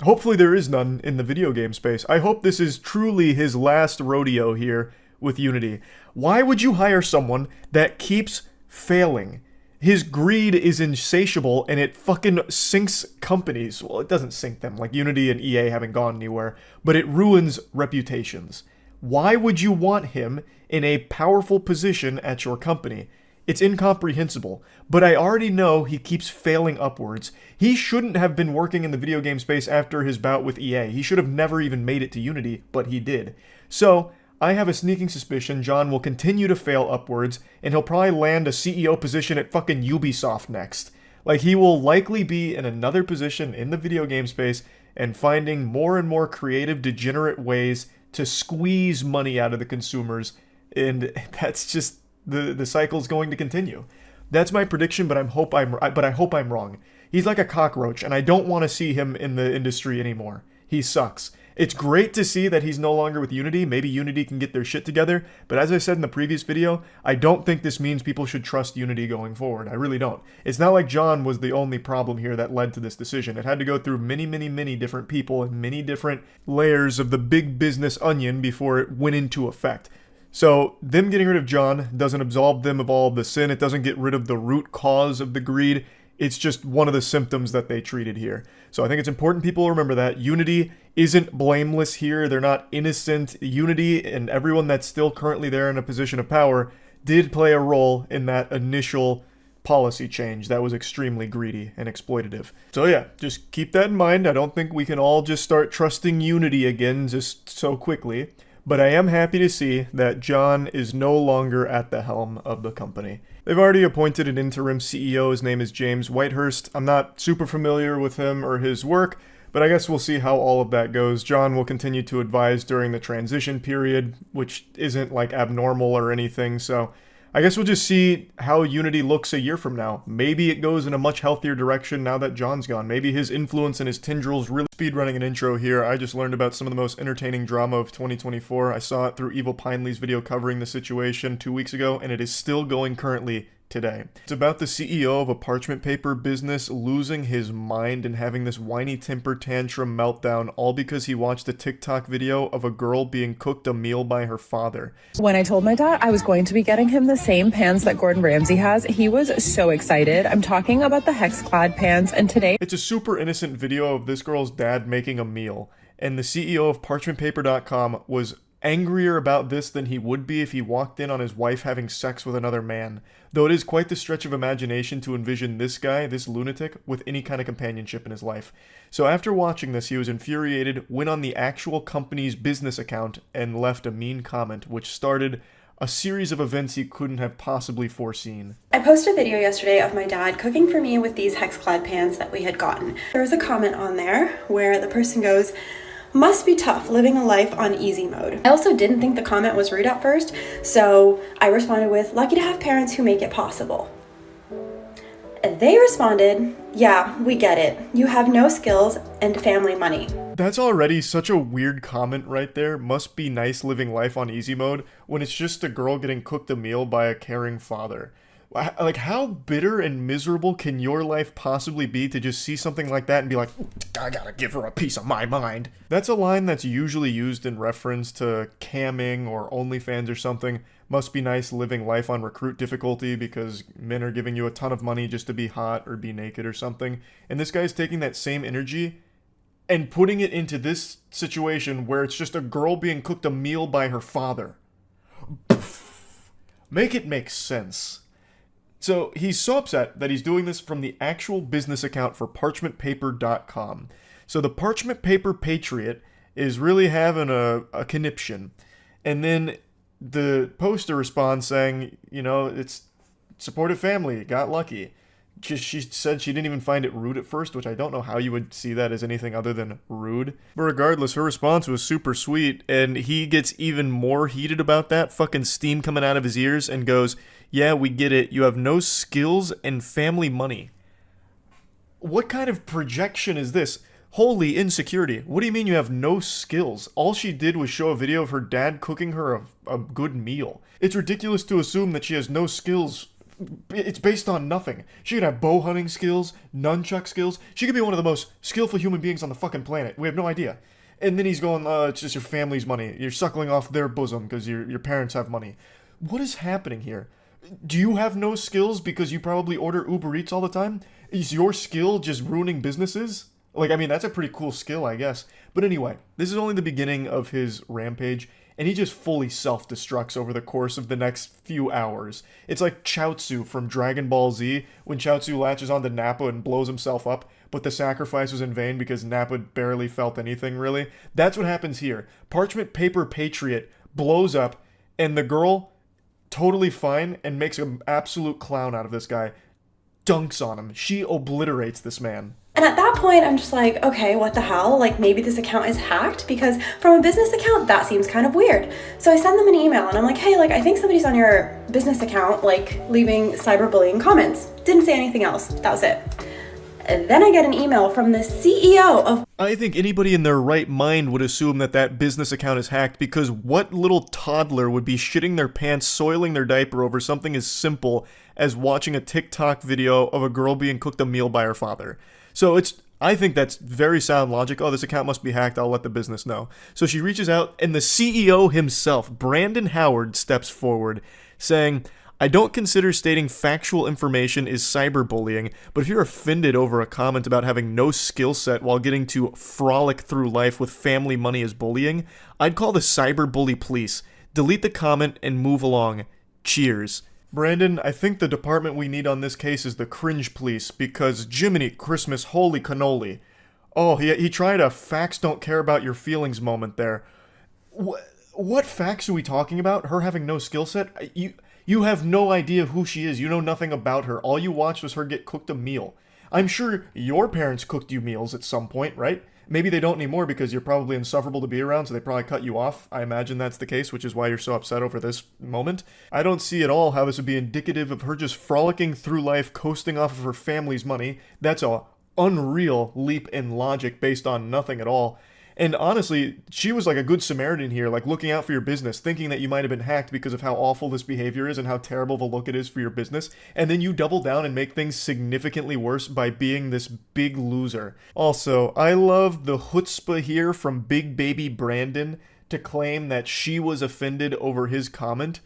Hopefully there is none in the video game space. I hope this is truly his last rodeo here with Unity. Why would you hire someone that keeps failing? His greed is insatiable, and it fucking sinks companies. Well, it doesn't sink them, like Unity and EA haven't gone anywhere, but it ruins reputations. Why would you want him in a powerful position at your company? It's incomprehensible, but I already know he keeps failing upwards. He shouldn't have been working in the video game space after his bout with EA. He should have never even made it to Unity, but he did. So, I have a sneaking suspicion John will continue to fail upwards, and he'll probably land a CEO position at fucking Ubisoft next. Like, he will likely be in another position in the video game space and finding more and more creative, degenerate ways to squeeze money out of the consumers, and that's just the cycle's going to continue. That's my prediction, but I hope I'm wrong. He's like a cockroach, and I don't want to see him in the industry anymore. He sucks. It's great to see that he's no longer with Unity. Maybe Unity can get their shit together. But as I said in the previous video, I don't think this means people should trust Unity going forward. I really don't. It's not like John was the only problem here that led to this decision. It had to go through many different people and many different layers of the big business onion before it went into effect. So them getting rid of John doesn't absolve them of all the sin. It doesn't get rid of the root cause of the greed. It's just one of the symptoms that they treated here. So I think it's important people remember that. Unity isn't blameless here. They're not innocent. Unity and everyone that's still currently there in a position of power did play a role in that initial policy change that was extremely greedy and exploitative. So yeah, just keep that in mind. I don't think we can all just start trusting Unity again just so quickly. But I am happy to see that John is no longer at the helm of the company. They've already appointed an interim CEO. His name is James Whitehurst. I'm not super familiar with him or his work, but I guess we'll see how all of that goes. John will continue to advise during the transition period, which isn't like abnormal or anything, so I guess we'll just see how Unity looks a year from now. Maybe it goes in a much healthier direction now that John's gone. Maybe his influence and his tendrils really... Speedrunning an intro here, I just learned about some of the most entertaining drama of 2024. I saw it through Evil Pineley's video covering the situation 2 weeks ago, and it is still going currently today. It's about the CEO of a parchment paper business losing his mind and having this whiny temper tantrum meltdown, all because he watched a TikTok video of a girl being cooked a meal by her father. When I told my dad I was going to be getting him the same pans that Gordon Ramsay has, he was so excited. I'm talking about the hex-clad pans, and today... It's a super innocent video of this girl's dad making a meal, and the CEO of parchmentpaper.com was angrier about this than he would be if he walked in on his wife having sex with another man. Though it is quite the stretch of imagination to envision this guy, this lunatic, with any kind of companionship in his life. So after watching this, he was infuriated, went on the actual company's business account, and left a mean comment, which started a series of events he couldn't have possibly foreseen. I posted a video yesterday of my dad cooking for me with these hex-clad pans that we had gotten. There was a comment on there where the person goes, "Must be tough living a life on easy mode." I also didn't think the comment was rude at first, so I responded with, "Lucky to have parents who make it possible." And they responded, "Yeah, we get it. You have no skills and family money." That's already such a weird comment right there. Must be nice living life on easy mode when it's just a girl getting cooked a meal by a caring father. Like, how bitter and miserable can your life possibly be to just see something like that and be like, I gotta give her a piece of my mind? That's a line that's usually used in reference to camming or OnlyFans or something. Must be nice living life on recruit difficulty because men are giving you a ton of money just to be hot or be naked or something. And this guy's taking that same energy and putting it into this situation where it's just a girl being cooked a meal by her father. Make it make sense. So he's so upset that he's doing this from the actual business account for parchmentpaper.com. So the Parchment Paper Patriot is really having a conniption. And then the poster responds saying, you know, it's supportive family, got lucky. She said she didn't even find it rude at first, which I don't know how you would see that as anything other than rude. But regardless, her response was super sweet, and he gets even more heated about that, fucking steam coming out of his ears, and goes, "Yeah, we get it. You have no skills and family money." What kind of projection is this? Holy insecurity. What do you mean you have no skills? All she did was show a video of her dad cooking her a good meal. It's ridiculous to assume that she has no skills. It's based on nothing. She could have bow hunting skills, nunchuck skills. She could be one of the most skillful human beings on the fucking planet. We have no idea. And then he's going, it's just your family's money. You're suckling off their bosom because your parents have money. What is happening here? Do you have no skills because you probably order Uber Eats all the time? Is your skill just ruining businesses? Like, I mean, that's a pretty cool skill, I guess. But anyway, this is only the beginning of his rampage, and he just fully self-destructs over the course of the next few hours. It's like Chaozu from Dragon Ball Z, when Chaozu latches onto Nappa and blows himself up, but the sacrifice was in vain because Nappa barely felt anything, really. That's what happens here. Parchment Paper Patriot blows up, and the girl, totally fine, and makes an absolute clown out of this guy, dunks on him. She obliterates this man. And at that point, I'm just like, okay, what the hell? Like, maybe this account is hacked, because from a business account, that seems kind of weird. So I send them an email and I'm like, hey, like, I think somebody's on your business account, like, leaving cyberbullying comments. Didn't say anything else. That was it. And then I get an email from the CEO of... I think anybody in their right mind would assume that that business account is hacked, because what little toddler would be shitting their pants, soiling their diaper over something as simple as watching a TikTok video of a girl being cooked a meal by her father? So I think that's very sound logic. Oh, this account must be hacked. I'll let the business know. So she reaches out, and the CEO himself, Brandon Howard, steps forward, saying, I don't consider stating factual information is cyberbullying, but if you're offended over a comment about having no skill set while getting to frolic through life with family money as bullying, I'd call the cyberbully police. Delete the comment and move along. Cheers. Brandon, I think the department we need on this case is the cringe police, because Jiminy Christmas, holy cannoli. Oh, he tried a facts don't care about your feelings moment there. What facts are we talking about? Her having no skill set? You have no idea who she is. You know nothing about her. All you watched was her get cooked a meal. I'm sure your parents cooked you meals at some point, right? Maybe they don't anymore because you're probably insufferable to be around, so they probably cut you off. I imagine that's the case, which is why you're so upset over this moment. I don't see at all how this would be indicative of her just frolicking through life, coasting off of her family's money. That's a unreal leap in logic based on nothing at all. And honestly, she was like a good Samaritan here, like looking out for your business, thinking that you might have been hacked because of how awful this behavior is and how terrible the look it is for your business. And then you double down and make things significantly worse by being this big loser. Also, I love the chutzpah here from Big Baby Brandon to claim that she was offended over his comment,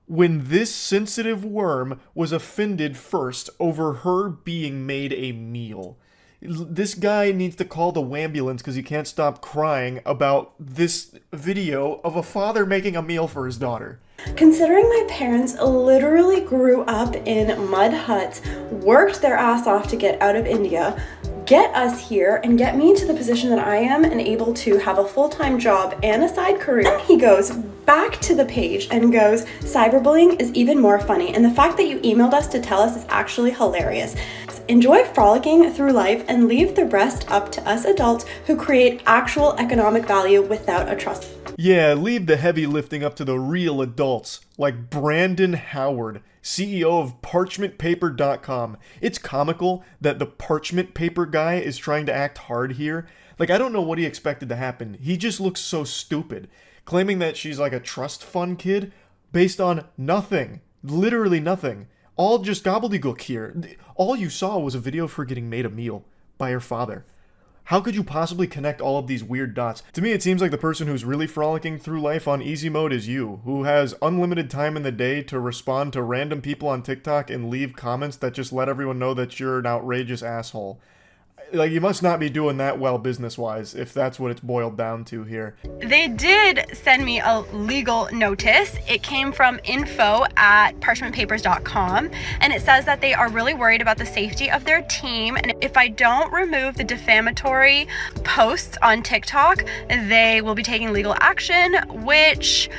when this sensitive worm was offended first over her being made a meal. This guy needs to call the wambulance because he can't stop crying about this video of a father making a meal for his daughter. Considering my parents literally grew up in mud huts, worked their ass off to get out of India, get us here, and get me to the position that I am and able to have a full-time job and a side career. Then he goes back to the page and goes, cyberbullying is even more funny, and the fact that you emailed us to tell us is actually hilarious. Enjoy frolicking through life and leave the rest up to us adults who create actual economic value without a trust. Yeah, leave the heavy lifting up to the real adults, like Brandon Howard, CEO of ParchmentPaper.com. It's comical that the Parchment Paper guy is trying to act hard here. Like, I don't know what he expected to happen. He just looks so stupid, claiming that she's like a trust fund kid based on nothing. Literally nothing. All just gobbledygook here. All you saw was a video of her getting made a meal by her father. How could you possibly connect all of these weird dots? To me, it seems like the person who's really frolicking through life on easy mode is you, who has unlimited time in the day to respond to random people on TikTok and leave comments that just let everyone know that you're an outrageous asshole. Like, you must not be doing that well business-wise, if that's what it's boiled down to here. They did send me a legal notice. It came from info@parchmentpapers.com, and it says that they are really worried about the safety of their team, and if I don't remove the defamatory posts on TikTok, they will be taking legal action, which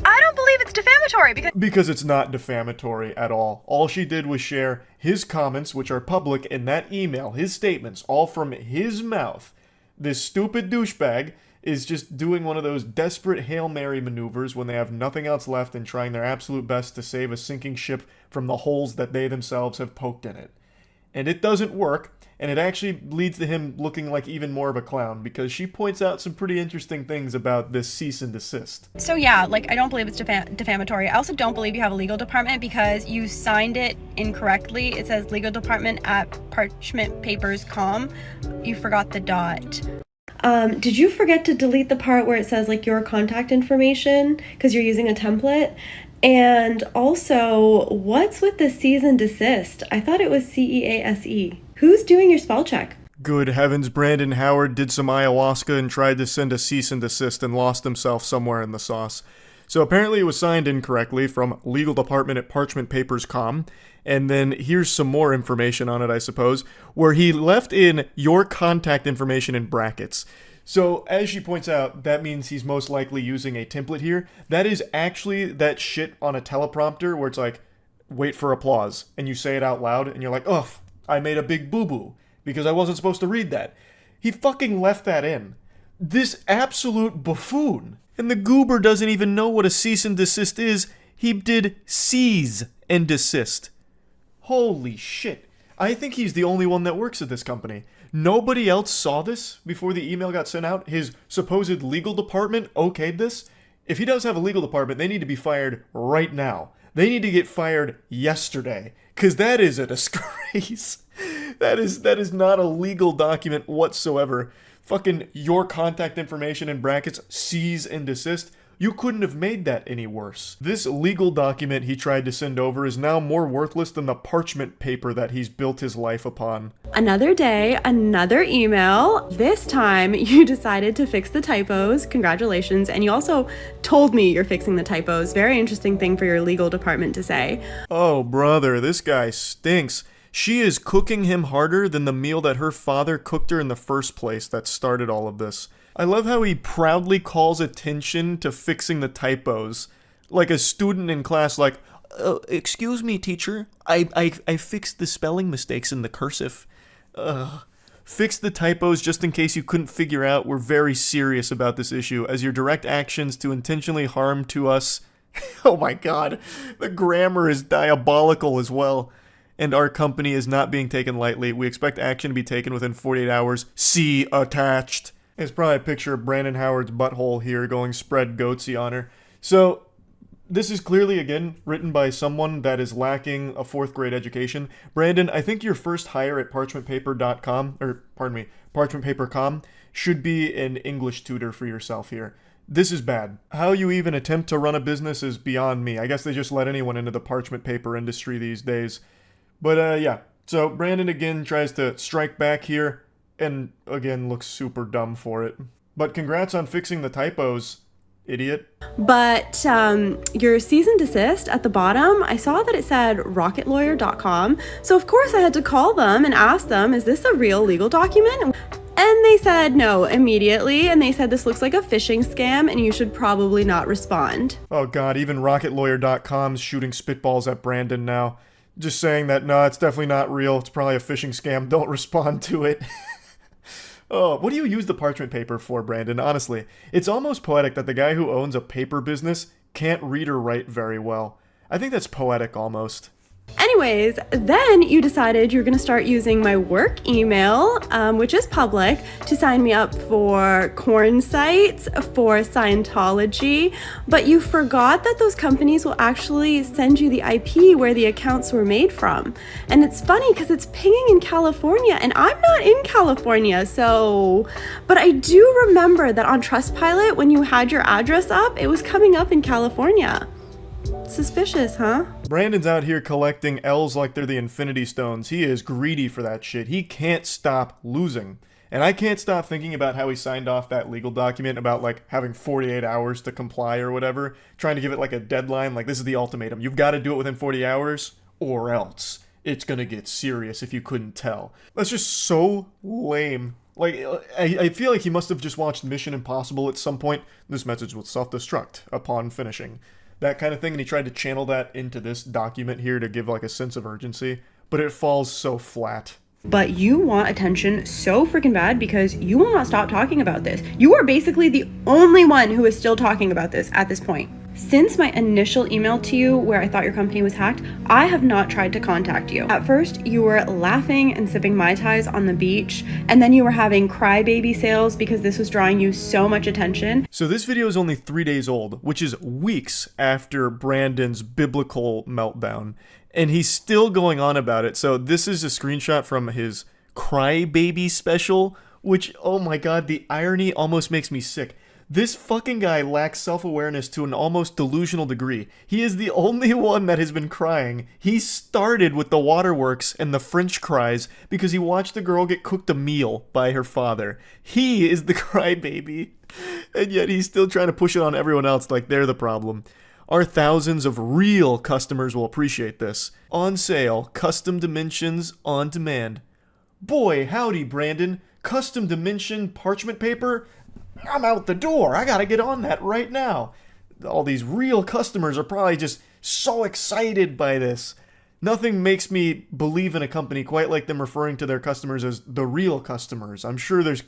I don't believe it's defamatory because it's not defamatory at all. All she did was share his comments, which are public, in that email, his statements, all from his mouth. This stupid douchebag is just doing one of those desperate Hail Mary maneuvers when they have nothing else left and trying their absolute best to save a sinking ship from the holes that they themselves have poked in it. And it doesn't work, and it actually leads to him looking like even more of a clown, because she points out some pretty interesting things about this cease and desist. So yeah, like, I don't believe it's defamatory. I also don't believe you have a legal department because you signed it incorrectly. It says legal department at parchmentpapers.com. You forgot the dot. Did you forget to delete the part where it says like your contact information because you're using a template? And also, what's with the cease and desist? I thought it was CEASE. Who's doing your spell check? Good heavens, Brandon Howard did some ayahuasca and tried to send a cease and desist and lost himself somewhere in the sauce. So apparently it was signed incorrectly from legal department at parchmentpapers.com. And then here's some more information on it, I suppose, where he left in your contact information in brackets. So, as she points out, that means he's most likely using a template here. That is actually that shit on a teleprompter where it's like, wait for applause, and you say it out loud, and you're like, ugh, I made a big boo-boo, because I wasn't supposed to read that. He fucking left that in. This absolute buffoon. And the goober doesn't even know what a cease and desist is. He did seize and desist. Holy shit. I think he's the only one that works at this company. Nobody else saw this before the email got sent out. His supposed legal department okayed this. If he does have a legal department, they need to be fired right now. They need to get fired yesterday, because that is a disgrace. That is not a legal document whatsoever. Fucking your contact information in brackets, cease and desist. You couldn't have made that any worse. This legal document he tried to send over is now more worthless than the parchment paper that he's built his life upon. Another day, another email. This time you decided to fix the typos. Congratulations. And you also told me you're fixing the typos. Very interesting thing for your legal department to say. Oh, brother, this guy stinks. She is cooking him harder than the meal that her father cooked her in the first place that started all of this. I love how he proudly calls attention to fixing the typos. Like a student in class, like, excuse me, teacher, I fixed the spelling mistakes in the cursive. Fix the typos just in case you couldn't figure out we're very serious about this issue, as your direct actions to intentionally harm to us. Oh my god, the grammar is diabolical as well. And our company is not being taken lightly. We expect action to be taken within 48 hours. See attached. There's probably a picture of Brandon Howard's butthole here going spread goatsy on her. So, this is clearly, again, written by someone that is lacking a 4th grade education. Brandon, I think your first hire at parchmentpaper.com should be an English tutor for yourself here. This is bad. How you even attempt to run a business is beyond me. I guess they just let anyone into the parchment paper industry these days. But, yeah, So Brandon again tries to strike back here, and again looks super dumb for it. But congrats on fixing the typos, idiot. But your cease and desist at the bottom, I saw that it said rocketlawyer.com. So of course I had to call them and ask them, is this a real legal document? And they said no immediately, and they said this looks like a phishing scam and you should probably not respond. Oh god, even rocketlawyer.com's shooting spitballs at Brandon now. Just saying that, no, it's definitely not real. It's probably a phishing scam. Don't respond to it. Oh, what do you use the parchment paper for, Brandon? Honestly, it's almost poetic that the guy who owns a paper business can't read or write very well. I think that's poetic almost. Anyways, then you decided you're going to start using my work email, which is public, to sign me up for corn sites, for Scientology, but you forgot that those companies will actually send you the IP where the accounts were made from. And it's funny because it's pinging in California, and I'm not in California, so... But I do remember that on Trustpilot, when you had your address up, it was coming up in California. Suspicious, huh? Brandon's out here collecting L's like they're the Infinity Stones. He is greedy for that shit. He can't stop losing. And I can't stop thinking about how he signed off that legal document about, like, having 48 hours to comply or whatever. Trying to give it, like, a deadline. Like, this is the ultimatum. You've got to do it within 40 hours or else it's gonna get serious if you couldn't tell. That's just so lame. Like, I feel like he must have just watched Mission Impossible at some point. This message will self-destruct upon finishing. That kind of thing, and he tried to channel that into this document here to give like a sense of urgency, but it falls so flat. But you want attention so freaking bad because you will not stop talking about this. You are basically the only one who is still talking about this at this point. Since my initial email to you where I thought your company was hacked, I have not tried to contact you. At first, you were laughing and sipping Mai Tais on the beach, and then you were having crybaby sales because this was drawing you so much attention. So this video is only 3 days old, which is weeks after Brandon's biblical meltdown, and he's still going on about it. So this is a screenshot from his crybaby special, which, oh my god, the irony almost makes me sick. This fucking guy lacks self-awareness to an almost delusional degree. He is the only one that has been crying. He started with the waterworks and the French cries because he watched the girl get cooked a meal by her father. He is the crybaby. And yet he's still trying to push it on everyone else like they're the problem. Our thousands of real customers will appreciate this. On sale, custom dimensions on demand. Boy, howdy, Brandon. Custom dimension parchment paper? I'm out the door. I gotta get on that right now. All these real customers are probably just so excited by this. Nothing makes me believe in a company quite like them referring to their customers as the real customers. I'm sure there's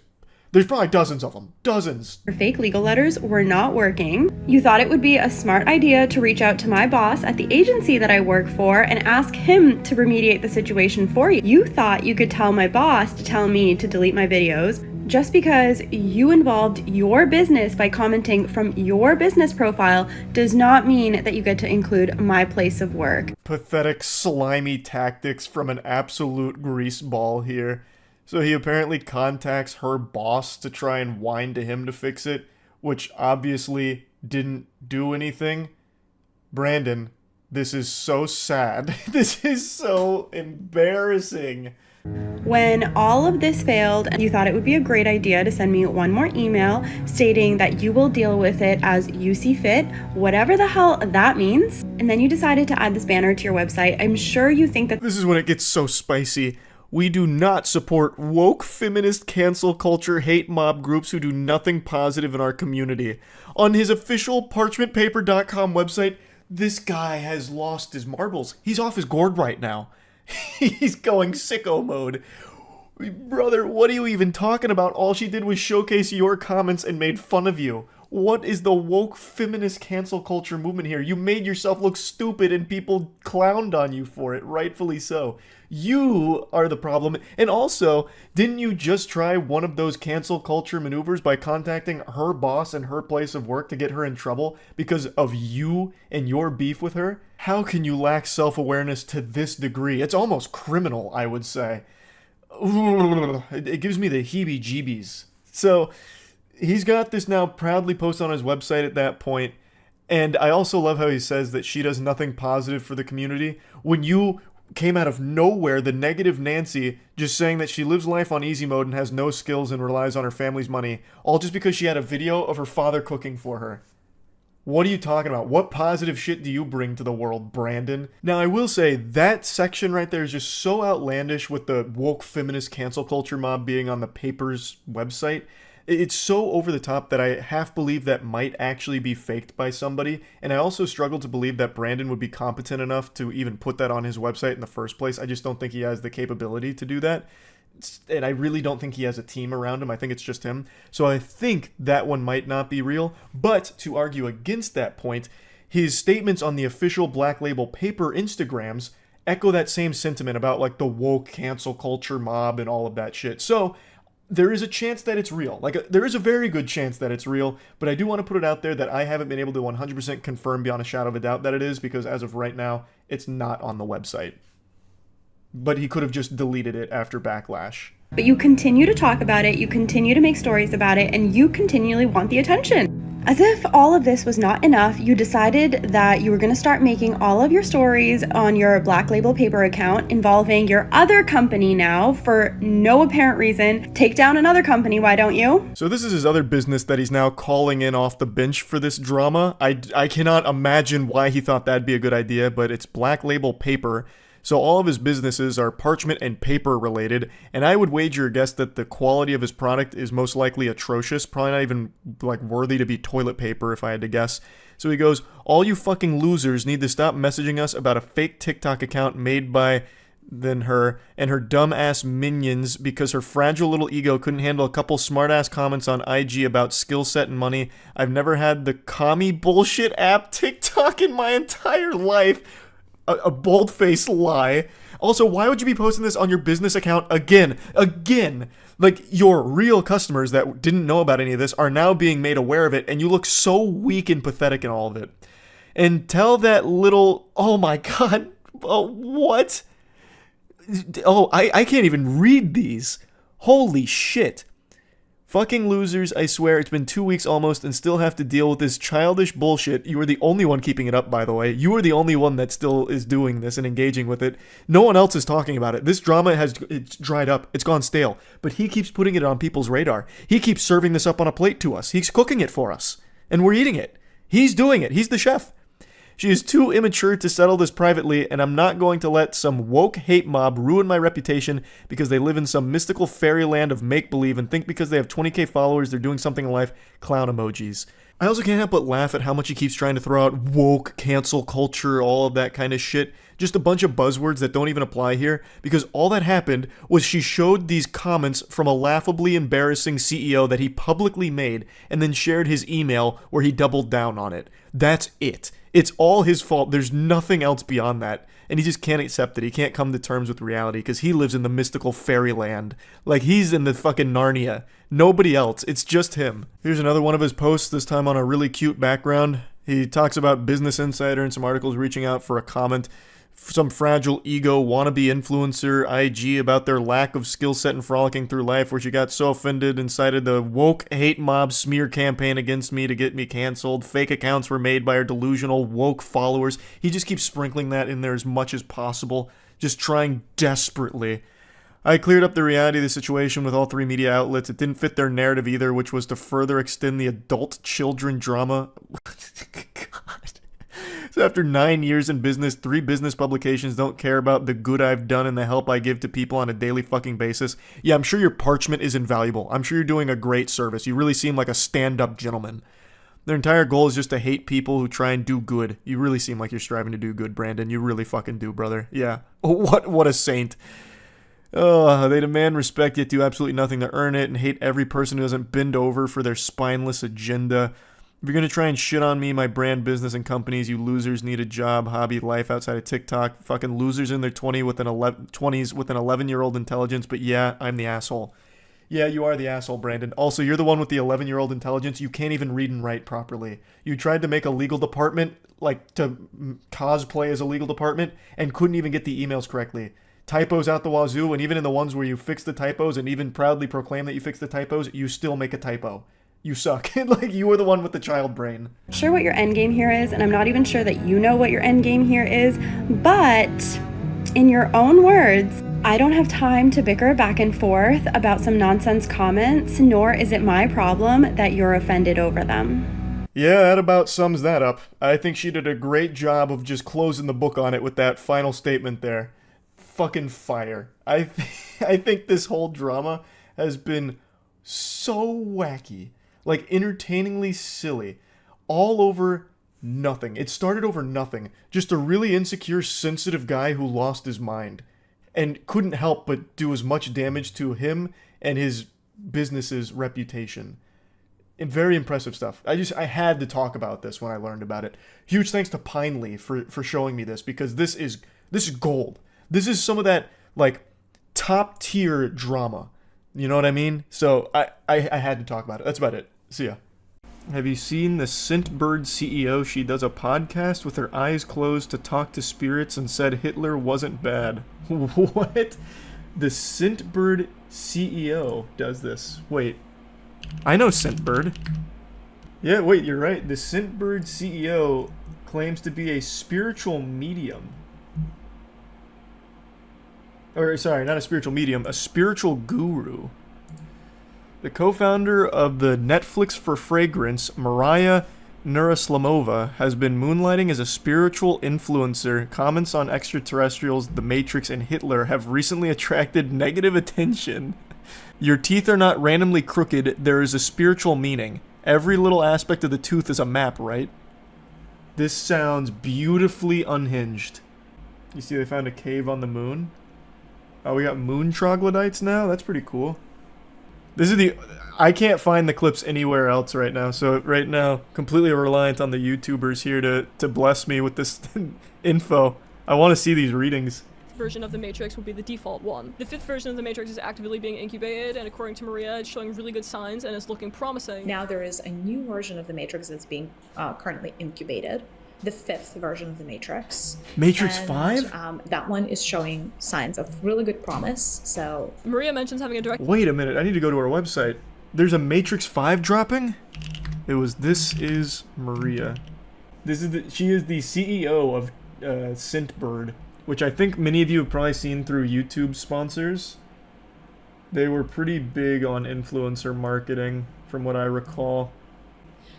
probably dozens of them. Dozens. Your fake legal letters were not working. You thought it would be a smart idea to reach out to my boss at the agency that I work for and ask him to remediate the situation for you. You thought you could tell my boss to tell me to delete my videos. Just because you involved your business by commenting from your business profile does not mean that you get to include my place of work. Pathetic, slimy tactics from an absolute greaseball here. So he apparently contacts her boss to try and whine to him to fix it, which obviously didn't do anything. Brandon, this is so sad. This is so embarrassing. When all of this failed, you thought it would be a great idea to send me one more email stating that you will deal with it as you see fit, whatever the hell that means. And then you decided to add this banner to your website. I'm sure you think that this is when it gets so spicy. We do not support woke feminist cancel culture hate mob groups who do nothing positive in our community. On his official parchmentpaper.com website, this guy has lost his marbles. He's off his gourd right now. He's going sicko mode. Brother, what are you even talking about? All she did was showcase your comments and made fun of you. What is the woke feminist cancel culture movement here? You made yourself look stupid and people clowned on you for it, rightfully so. You are the problem. And also, didn't you just try one of those cancel culture maneuvers by contacting her boss and her place of work to get her in trouble because of you and your beef with her? How can you lack self-awareness to this degree? It's almost criminal, I would say. It gives me the heebie-jeebies. So, he's got this now proudly posted on his website at that point, and I also love how he says that she does nothing positive for the community. When you came out of nowhere, the negative Nancy just saying that she lives life on easy mode and has no skills and relies on her family's money, all just because she had a video of her father cooking for her. What are you talking about? What positive shit do you bring to the world, Brandon? Now, I will say that section right there is just so outlandish with the woke feminist cancel culture mob being on the paper's website. It's so over the top that I half believe that might actually be faked by somebody, and I also struggle to believe that Brandon would be competent enough to even put that on his website in the first place. I just don't think he has the capability to do that, and I really don't think he has a team around him. I think it's just him. So I think that one might not be real, but to argue against that point, his statements on the official Black Label Paper Instagrams echo that same sentiment about like the woke cancel culture mob and all of that shit. So there is a chance that it's real. There is a very good chance that it's real, but I do want to put it out there that I haven't been able to 100% confirm beyond a shadow of a doubt that it is, because as of right now, it's not on the website. But he could have just deleted it after backlash. But you continue to talk about it, you continue to make stories about it, and you continually want the attention. As if all of this was not enough, you decided that you were going to start making all of your stories on your Black Label Paper account involving your other company now for no apparent reason. Take down another company, why don't you? So this is his other business that he's now calling in off the bench for this drama. I cannot imagine why he thought that'd be a good idea, but it's Black Label Paper. So all of his businesses are parchment and paper related, and I would wager a guess that the quality of his product is most likely atrocious, probably not even like worthy to be toilet paper if I had to guess. So he goes, all you fucking losers need to stop messaging us about a fake TikTok account made by then her and her dumb-ass minions because her fragile little ego couldn't handle a couple smart-ass comments on IG about skill set and money. I've never had the commie bullshit app TikTok in my entire life. A bold-faced lie. Also, why would you be posting this on your business account again? Like, your real customers that didn't know about any of this are now being made aware of it, and you look so weak and pathetic in all of it. And tell that little... Oh my god. Oh, what? Oh, I can't even read these. Holy shit. Fucking losers, I swear, it's been 2 weeks almost and still have to deal with this childish bullshit. You are the only one keeping it up, by the way. You are the only one that still is doing this and engaging with it. No one else is talking about it. This drama it's dried up. It's gone stale. But he keeps putting it on people's radar. He keeps serving this up on a plate to us. He's cooking it for us. And we're eating it. He's doing it. He's the chef. She is too immature to settle this privately, and I'm not going to let some woke hate mob ruin my reputation because they live in some mystical fairyland of make-believe and think because they have 20k followers they're doing something in life. Clown emojis. I also can't help but laugh at how much he keeps trying to throw out woke, cancel culture, all of that kind of shit. Just a bunch of buzzwords that don't even apply here, because all that happened was she showed these comments from a laughably embarrassing CEO that he publicly made and then shared his email where he doubled down on it. That's it. It's all his fault. There's nothing else beyond that. And he just can't accept it. He can't come to terms with reality because he lives in the mystical fairyland. Like, he's in the fucking Narnia. Nobody else. It's just him. Here's another one of his posts, this time on a really cute background. He talks about Business Insider and some articles reaching out for a comment. Some fragile ego wannabe influencer IG about their lack of skill set and frolicking through life, where she got so offended and cited the woke hate mob smear campaign against me to get me canceled. Fake accounts were made by her delusional woke followers. He just keeps sprinkling that in there as much as possible, just trying desperately. I cleared up the reality of the situation with all three media outlets. It didn't fit their narrative either, which was to further extend the adult children drama. God. So after 9 years in business, 3 business publications don't care about the good I've done and the help I give to people on a daily fucking basis. Yeah, I'm sure your parchment is invaluable. I'm sure you're doing a great service. You really seem like a stand-up gentleman. Their entire goal is just to hate people who try and do good. You really seem like you're striving to do good, Brandon. You really fucking do, brother. Yeah. What a saint. Oh, they demand respect yet do absolutely nothing to earn it and hate every person who doesn't bend over for their spineless agenda. If you're going to try and shit on me, my brand, business, and companies, you losers need a job, hobby, life outside of TikTok. Fucking losers in their 20s with an 11-year-old intelligence, but yeah, I'm the asshole. Yeah, you are the asshole, Brandon. Also, you're the one with the 11-year-old intelligence. You can't even read and write properly. You tried to make a legal department, like to cosplay as a legal department, and couldn't even get the emails correctly. Typos out the wazoo, and even in the ones where you fix the typos and even proudly proclaim that you fix the typos, you still make a typo. You suck. Like, you are the one with the child brain. Sure what your end game here is, and I'm not even sure that you know what your end game here is, but In your own words, I don't have time to bicker back and forth about some nonsense comments, nor is it my problem that you're offended over them. Yeah, that about sums that up. I think she did a great job of just closing the book on it with that final statement there. Fucking fire. I think this whole drama has been so wacky, like entertainingly silly, all over nothing. It started over nothing. Just a really insecure, sensitive guy who lost his mind and couldn't help but do as much damage to him and his business's reputation. And very impressive stuff. I had to talk about this when I learned about it. Huge thanks to Pinely for showing me this, because this is gold. This is some of that, like, top tier drama. You know what I mean? So I had to talk about it. That's about it. See ya. Have you seen the Scentbird CEO? She does a podcast with her eyes closed to talk to spirits and said Hitler wasn't bad. What? The Scentbird CEO does this. Wait. I know Scentbird. Yeah, wait, you're right. The Scentbird CEO claims to be a spiritual medium. Or, sorry, not a spiritual medium, a spiritual guru. The co-founder of the Netflix for Fragrance, Mariah Nuraslamova, has been moonlighting as a spiritual influencer. Comments on extraterrestrials, The Matrix, and Hitler have recently attracted negative attention. Your teeth are not randomly crooked, there is a spiritual meaning. Every little aspect of the tooth is a map, right? This sounds beautifully unhinged. You see they found a cave on the moon? Oh, we got moon troglodytes now? That's pretty cool. I can't find the clips anywhere else right now, so right now, completely reliant on the YouTubers here to bless me with this info. I want to see these readings. Version of the Matrix will be the default one. The 5th version of the Matrix is actively being incubated, and according to Maria, it's showing really good signs and is looking promising. Now there is a new version of the Matrix that's being currently incubated. The 5th version of the Matrix. Matrix and, 5? That one is showing signs of really good promise, so... Maria mentions having a direct... Wait a minute, I need to go to our website. There's a Matrix 5 dropping? This is Maria. She is the CEO of Scentbird, which I think many of you have probably seen through YouTube sponsors. They were pretty big on influencer marketing, from what I recall.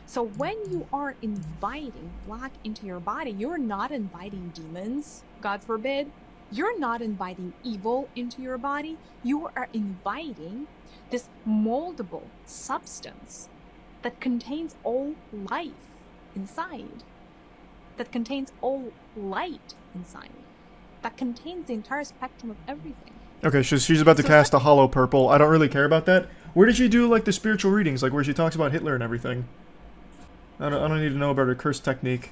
So when you are inviting black into your body, you're not inviting demons, God forbid. You're not inviting evil into your body. You are inviting this moldable substance that contains all life inside, that contains all light inside, that contains the entire spectrum of everything. Okay, so she's about to cast a hollow purple. I don't really care about that. Where did she do, like, the spiritual readings, like where she talks about Hitler and everything? I don't need to know about her curse technique.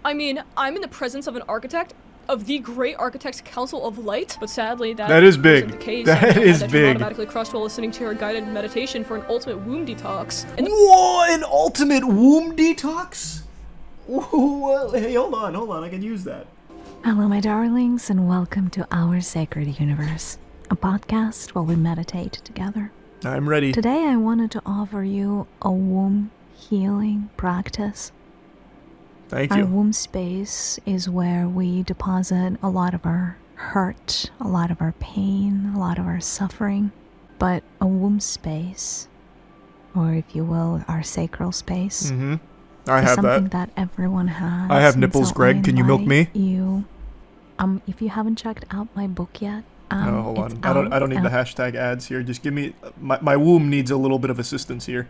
I mean, I'm in the presence of an architect, of the Great Architects Council of Light, but sadly that is big. isn't the case. That is that big. Automatically crushed while listening to her guided meditation for an ultimate womb detox. And whoa, an ultimate womb detox? Whoa, hey, hold on, I can use that. Hello, my darlings, and welcome to Our Sacred Universe, a podcast where we meditate together. I'm ready. Today I wanted to offer you a womb healing practice. Thank you. Our womb space is where we deposit a lot of our hurt, a lot of our pain, a lot of our suffering. But a womb space, or if you will, our sacral space, I have something that everyone has. I have nipples, Greg. Can you milk me? If you haven't checked out my book yet, no, hold on. I don't need the hashtag ads here. Just give me my womb needs a little bit of assistance here.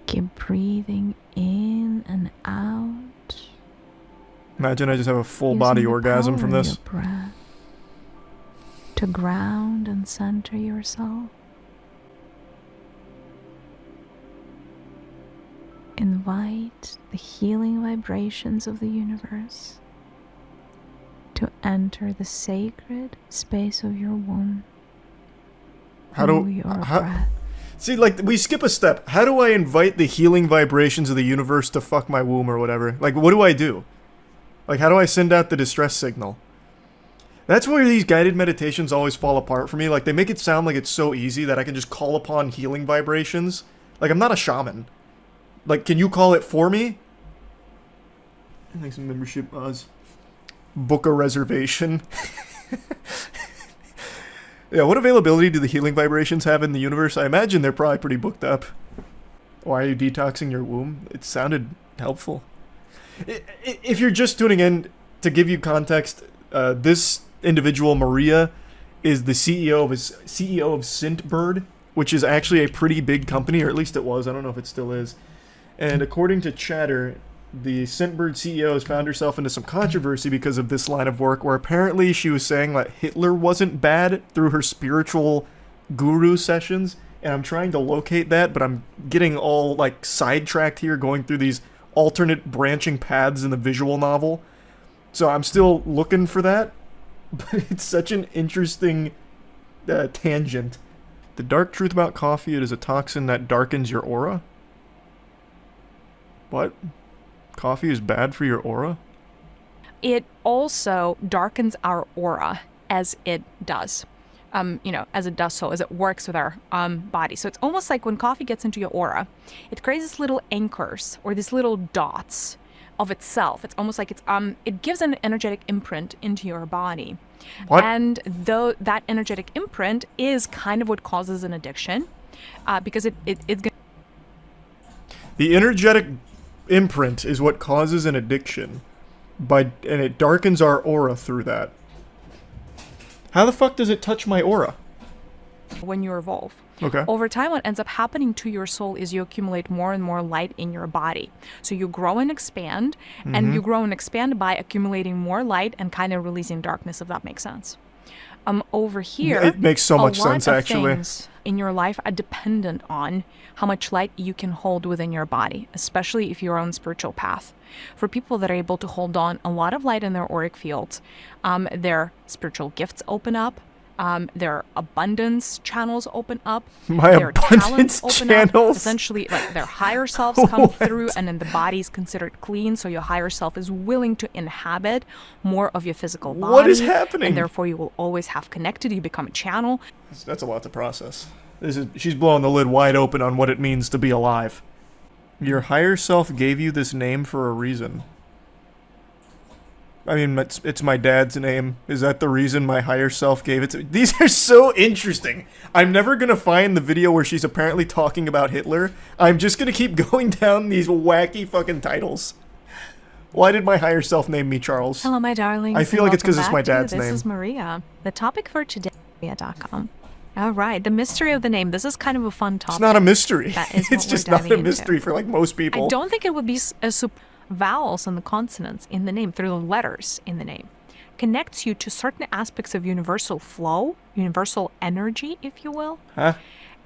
Keep breathing in and out. Imagine I just have a full body orgasm from this. Your breath to ground and center yourself. Invite the healing vibrations of the universe to enter the sacred space of your womb. See, like, we skip a step. How do I invite the healing vibrations of the universe to fuck my womb or whatever? Like, what do I do? Like, how do I send out the distress signal? That's where these guided meditations always fall apart for me. Like, they make it sound like it's so easy that I can just call upon healing vibrations. Like, I'm not a shaman. Like, can you call it for me? Thanks for membership, Oz. book a reservation. Yeah, what availability do the healing vibrations have in the universe? I imagine they're probably pretty booked up. Why are you detoxing your womb? It sounded helpful. If you're just tuning in, to give you context, this individual, Maria, is the CEO of Scentbird, which is actually a pretty big company, or at least it was. I don't know if it still is. And according to Chatter, the Scentbird CEO has found herself into some controversy because of this line of work, where apparently she was saying that Hitler wasn't bad through her spiritual guru sessions. And I'm trying to locate that, but I'm getting all like sidetracked here, going through these alternate branching paths in the visual novel. So I'm still looking for that, but it's such an interesting tangent. The dark truth about coffee: it is a toxin that darkens your aura. What? Coffee is bad for your aura? It also darkens our aura as it does. As it does so, as it works with our body. So it's almost like when coffee gets into your aura, it creates these little anchors or these little dots of itself. It's almost like it gives an energetic imprint into your body. What? And though that energetic imprint is kind of what causes an addiction, because it's going. The energetic imprint is what causes an addiction, and it darkens our aura through that. How the fuck does it touch my aura? When you evolve. Okay. Over time, what ends up happening to your soul is you accumulate more and more light in your body. So you grow and expand, and you grow and expand by accumulating more light and kind of releasing darkness, if that makes sense. Over here, it makes so much sense, actually. Things in your life are dependent on how much light you can hold within your body, especially if you're on spiritual path. For people that are able to hold on a lot of light in their auric fields, their spiritual gifts open up, their abundance channels open up, their abundance talents open channels? up. Essentially, like their higher selves come through, and then the body is considered clean, so your higher self is willing to inhabit more of your physical body. What is happening? And therefore, you will always have connected. You become a channel. That's a lot to process. She's blowing the lid wide open on what it means to be alive. Your higher self gave you this name for a reason. I mean, it's my dad's name. Is that the reason my higher self gave it to me? These are so interesting. I'm never going to find the video where she's apparently talking about Hitler. I'm just going to keep going down these wacky fucking titles. Why did my higher self name me Charles? Hello, my darlings. I feel like it's because it's my dad's name. This is Maria. The topic for today is Maria.com. All right, the mystery of the name. This is kind of a fun topic. It's not a mystery. That is It's what just we're not a diving mystery into. for like most people. I don't think it would be vowels and the consonants in the name, through the letters in the name, connects you to certain aspects of universal flow, universal energy, if you will. Huh?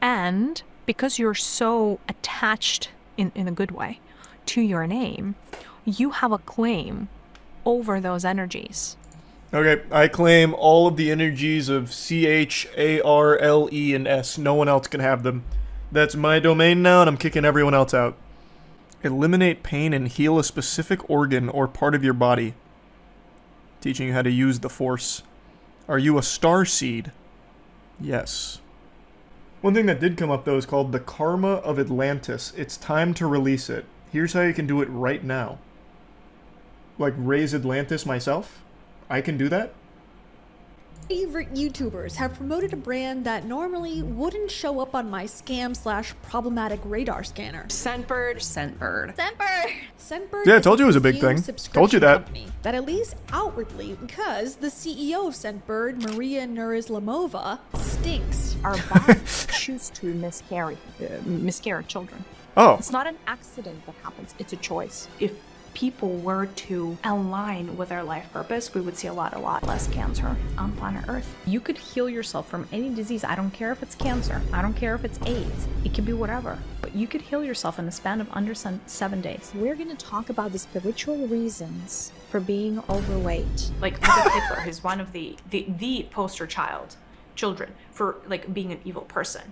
And because you're so attached, in a good way, to your name, you have a claim over those energies. Okay, I claim all of the energies of C-H-A-R-L-E and S. No one else can have them. That's my domain now, and I'm kicking everyone else out. Eliminate pain and heal a specific organ or part of your body. Teaching you how to use the Force. Are you a star seed? Yes. One thing that did come up, though, is called the Karma of Atlantis. It's time to release it. Here's how you can do it right now. Like, raise Atlantis myself? I can do that? Favorite YouTubers have promoted a brand that normally wouldn't show up on my scam/problematic radar scanner. Scentbird. Yeah, I told you it was a big thing. Told you that. That at least outwardly, because the CEO of Scentbird, Maria Nurislamova, stinks. Our bodies choose to miscarry children. Oh. It's not an accident that happens. It's a choice. If people were to align with their life purpose, we would see a lot less cancer on planet Earth. You could heal yourself from any disease. I don't care if it's cancer. I don't care if it's AIDS. It could be whatever. But you could heal yourself in the span of under 7 days. We're going to talk about the spiritual reasons for being overweight. Like Adolf Hitler is one of the poster children for like being an evil person.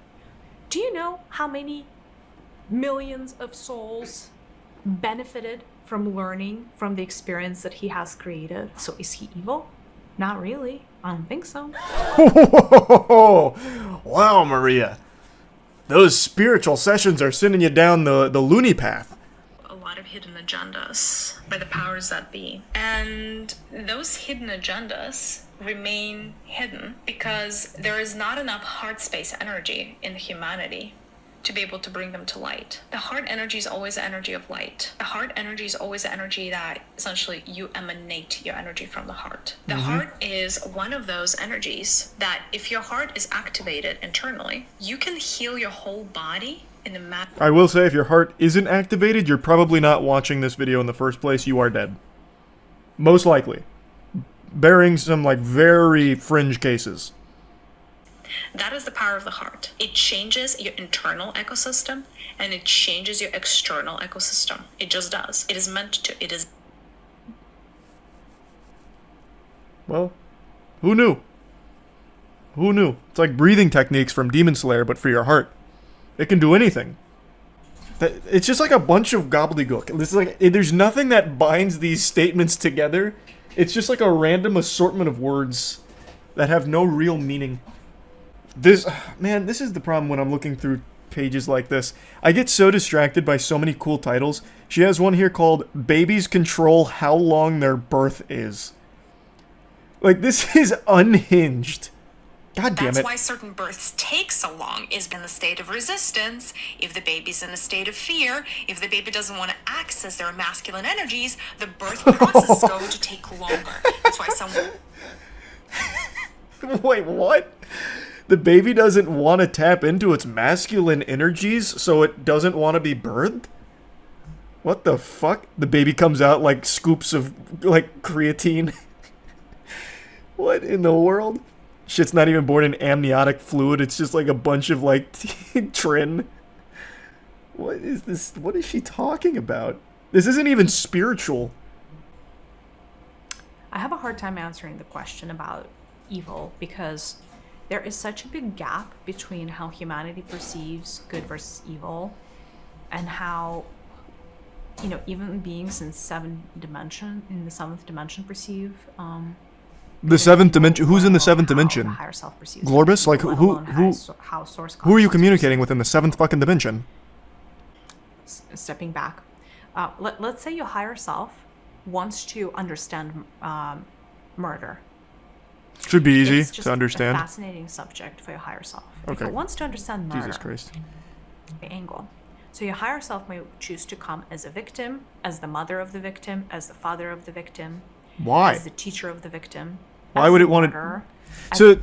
Do you know how many millions of souls benefited from learning from the experience that he has created? So is he evil? Not really. I don't think so. Wow, Maria. Those spiritual sessions are sending you down the loony path. lot of hidden agendas by the powers that be. And those hidden agendas remain hidden because there is not enough heart space energy in humanity to be able to bring them to light. The heart energy is always the energy of light. The heart energy is always the energy that essentially you emanate your energy from the heart. The heart is one of those energies that if your heart is activated internally, you can heal your whole body in a matter. I will say, if your heart isn't activated, you're probably not watching this video in the first place. You are dead. Most likely. Bearing some, like, very fringe cases. That is the power of the heart. It changes your internal ecosystem and it changes your external ecosystem. It just does. It is meant to. It is. Well, who knew? Who knew? It's like breathing techniques from Demon Slayer, but for your heart. It can do anything. It's just like a bunch of gobbledygook. This is like, there's nothing that binds these statements together. It's just like a random assortment of words that have no real meaning. This is the problem when I'm looking through pages like this. I get so distracted by so many cool titles. She has one here called Babies Control How Long Their Birth Is. Like, this is unhinged. God damn it. That's why certain births take so long, is in the state of resistance. If the baby's in a state of fear, if the baby doesn't want to access their masculine energies, the birth process is going to take longer. That's why someone... Wait, what? The baby doesn't want to tap into its masculine energies, so it doesn't want to be birthed? What the fuck? The baby comes out like scoops of, like, creatine. What in the world? Shit's not even born in amniotic fluid, it's just like a bunch of, like, trin. What is this? What is she talking about? This isn't even spiritual. I have a hard time answering the question about evil because there is such a big gap between how humanity perceives good versus evil and how, you know, even beings in the seventh dimension perceive the seventh dimension. Who's in the seventh dimension? Higher self perceives. Glorbus? Like, who are you communicating with in the seventh fucking dimension? Stepping back, let's say your higher self wants to understand murder. Should be easy It's just to understand. A fascinating subject for your higher self. Okay. If it wants to understand murder, Jesus Christ. Angle. So your higher self may choose to come as a victim, as the mother of the victim, as the father of the victim. Why? As the teacher of the victim. Why would it want to? So,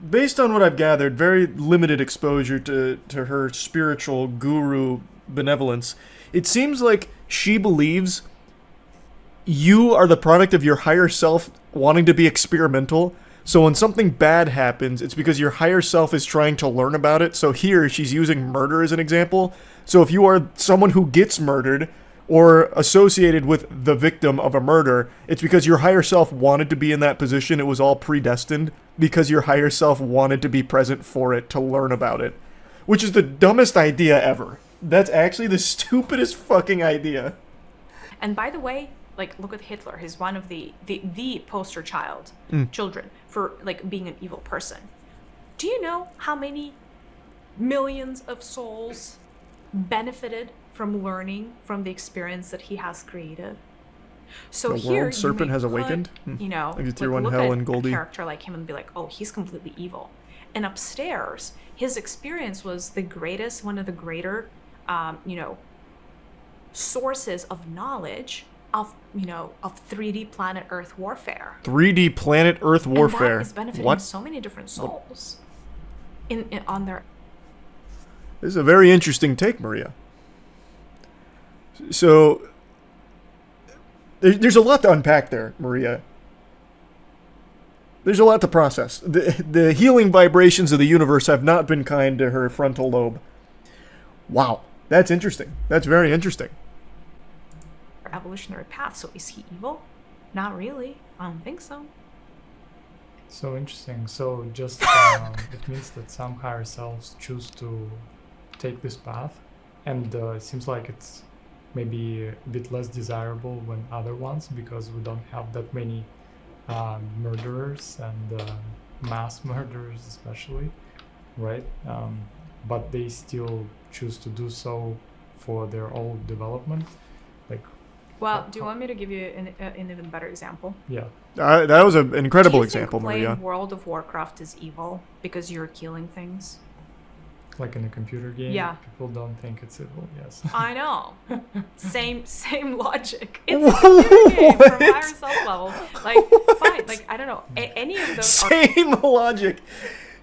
based on what I've gathered, very limited exposure to her spiritual guru benevolence, it seems like she believes you are the product of your higher self wanting to be experimental. So when something bad happens, it's because your higher self is trying to learn about it. So here, she's using murder as an example. So if you are someone who gets murdered or associated with the victim of a murder, it's because your higher self wanted to be in that position. It was all predestined because your higher self wanted to be present for it, to learn about it. Which is the dumbest idea ever. That's actually the stupidest fucking idea. And by the way, like, look at Hitler. He's one of the poster children for, like, being an evil person. Do you know how many millions of souls benefited from learning from the experience that he has created? So the here, world serpent has awakened. You know, like like, one look hell at and Goldie. A character like him and be like, oh, he's completely evil. And upstairs, his experience was one of the greater, you know, sources of knowledge of 3D planet Earth warfare. 3D planet Earth warfare. And that is benefiting What? so many different souls on their. This is a very interesting take, Maria. So, there's a lot to unpack there, Maria. There's a lot to process. The healing vibrations of the universe have not been kind to her frontal lobe. Wow, that's interesting. That's very interesting. Evolutionary path. So is he evil? Not really. I don't think so. So interesting. So just it means that some higher selves choose to take this path, and it seems like it's maybe a bit less desirable than other ones because we don't have that many murderers and mass murderers especially, right? But they still choose to do so for their own development. Like, Well, do you want me to give you an even better example? yeah. That was an incredible Do you example, think playing Maria. World of Warcraft is evil because you're killing things? Like in a computer game, Yeah. people don't think it's evil. Yes. I know. Same logic. It's a computer game from higher self level. Like, fine. Like, I don't know. Any of those Same logic.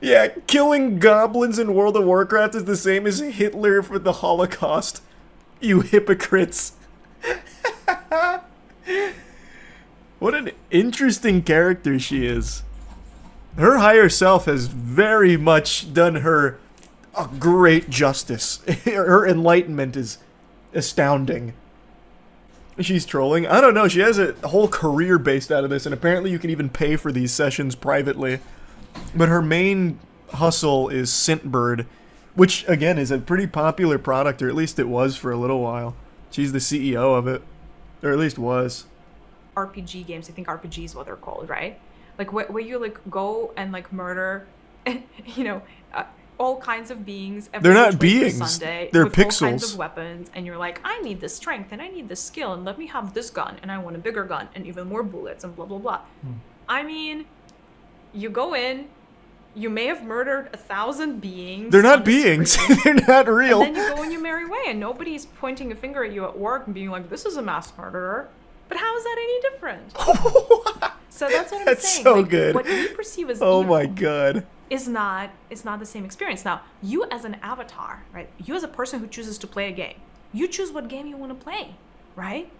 Yeah, killing goblins in World of Warcraft is the same as Hitler for the Holocaust. You hypocrites. What an interesting character she is. Her higher self has very much done her a great justice. Her enlightenment is astounding. She's trolling. I don't know, she has a whole career based out of this, and apparently you can even pay for these sessions privately. But her main hustle is Scentbird, which, again, is a pretty popular product, or at least it was for a little while. She's the CEO of it. Or at least was. RPG games, I think RPG is what they're called, right? Like, where you, like, go and, like, murder, you know, all kinds of beings. They're not which way for beings. Sunday, They're with all kinds pixels. of weapons, and you're like, I need this strength, and I need this skill, and let me have this gun, and I want a bigger gun, and even more bullets, and blah, blah, blah. I mean, you go in, you may have murdered 1,000 beings. They're not on the beings. screen, They're not real. And then you go on your merry way, and nobody's pointing a finger at you at work and being like, this is a mass murderer. But how is that any different? So that's what I'm That's saying. so Like, good. What you perceive as Oh evil my god. is not the same experience. Now, you as an avatar, right? You as a person who chooses to play a game, you choose what game you want to play, right?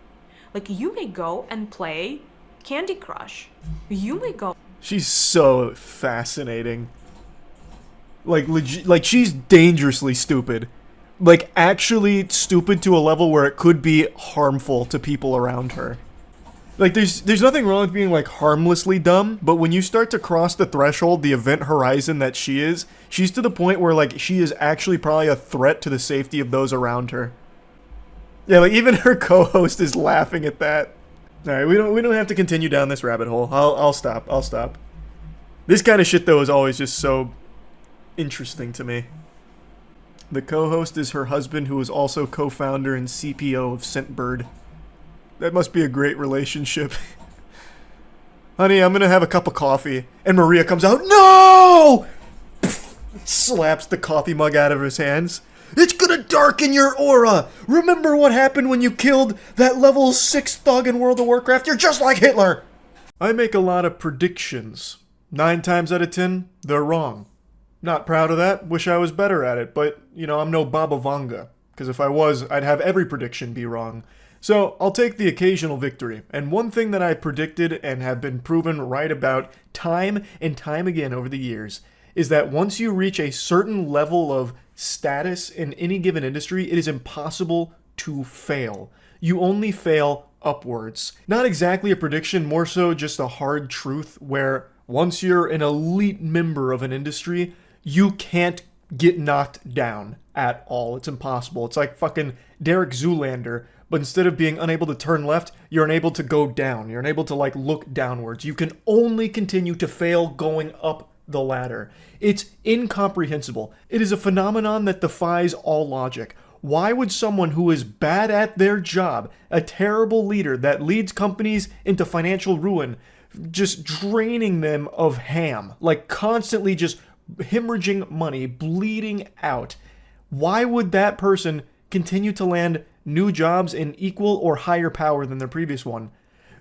Like, you may go and play Candy Crush. You may go. She's so fascinating. Like she's dangerously stupid. Like, actually stupid to a level where it could be harmful to people around her. Like, there's nothing wrong with being, like, harmlessly dumb, but when you start to cross the threshold, the event horizon that she is, she's to the point where, like, she is actually probably a threat to the safety of those around her. Yeah, like, even her co-host is laughing at that. Alright, we don't have to continue down this rabbit hole. I'll stop. This kind of shit, though, is always just so interesting to me. The co-host is her husband, who is also co-founder and CPO of Scentbird. That must be a great relationship. Honey, I'm gonna have a cup of coffee. And Maria comes out, no! Slaps the coffee mug out of his hands. It's gonna darken your aura! Remember what happened when you killed that level 6 thug in World of Warcraft? You're just like Hitler! I make a lot of predictions. 9 times out of 10, they're wrong. Not proud of that, wish I was better at it, but, you know, I'm no Baba Vanga. Because if I was, I'd have every prediction be wrong. So, I'll take the occasional victory. And one thing that I predicted and have been proven right about time and time again over the years is that once you reach a certain level of status in any given industry, it is impossible to fail. You only fail upwards. Not exactly a prediction, more so just a hard truth where once you're an elite member of an industry, you can't get knocked down at all. It's impossible. It's like fucking Derek Zoolander, but instead of being unable to turn left, you're unable to go down. You're unable to, like, look downwards. You can only continue to fail going up the ladder. It's incomprehensible. It is a phenomenon that defies all logic. Why would someone who is bad at their job, a terrible leader that leads companies into financial ruin, just draining them of ham, like constantly just hemorrhaging money, bleeding out, why would that person continue to land new jobs in equal or higher power than their previous one?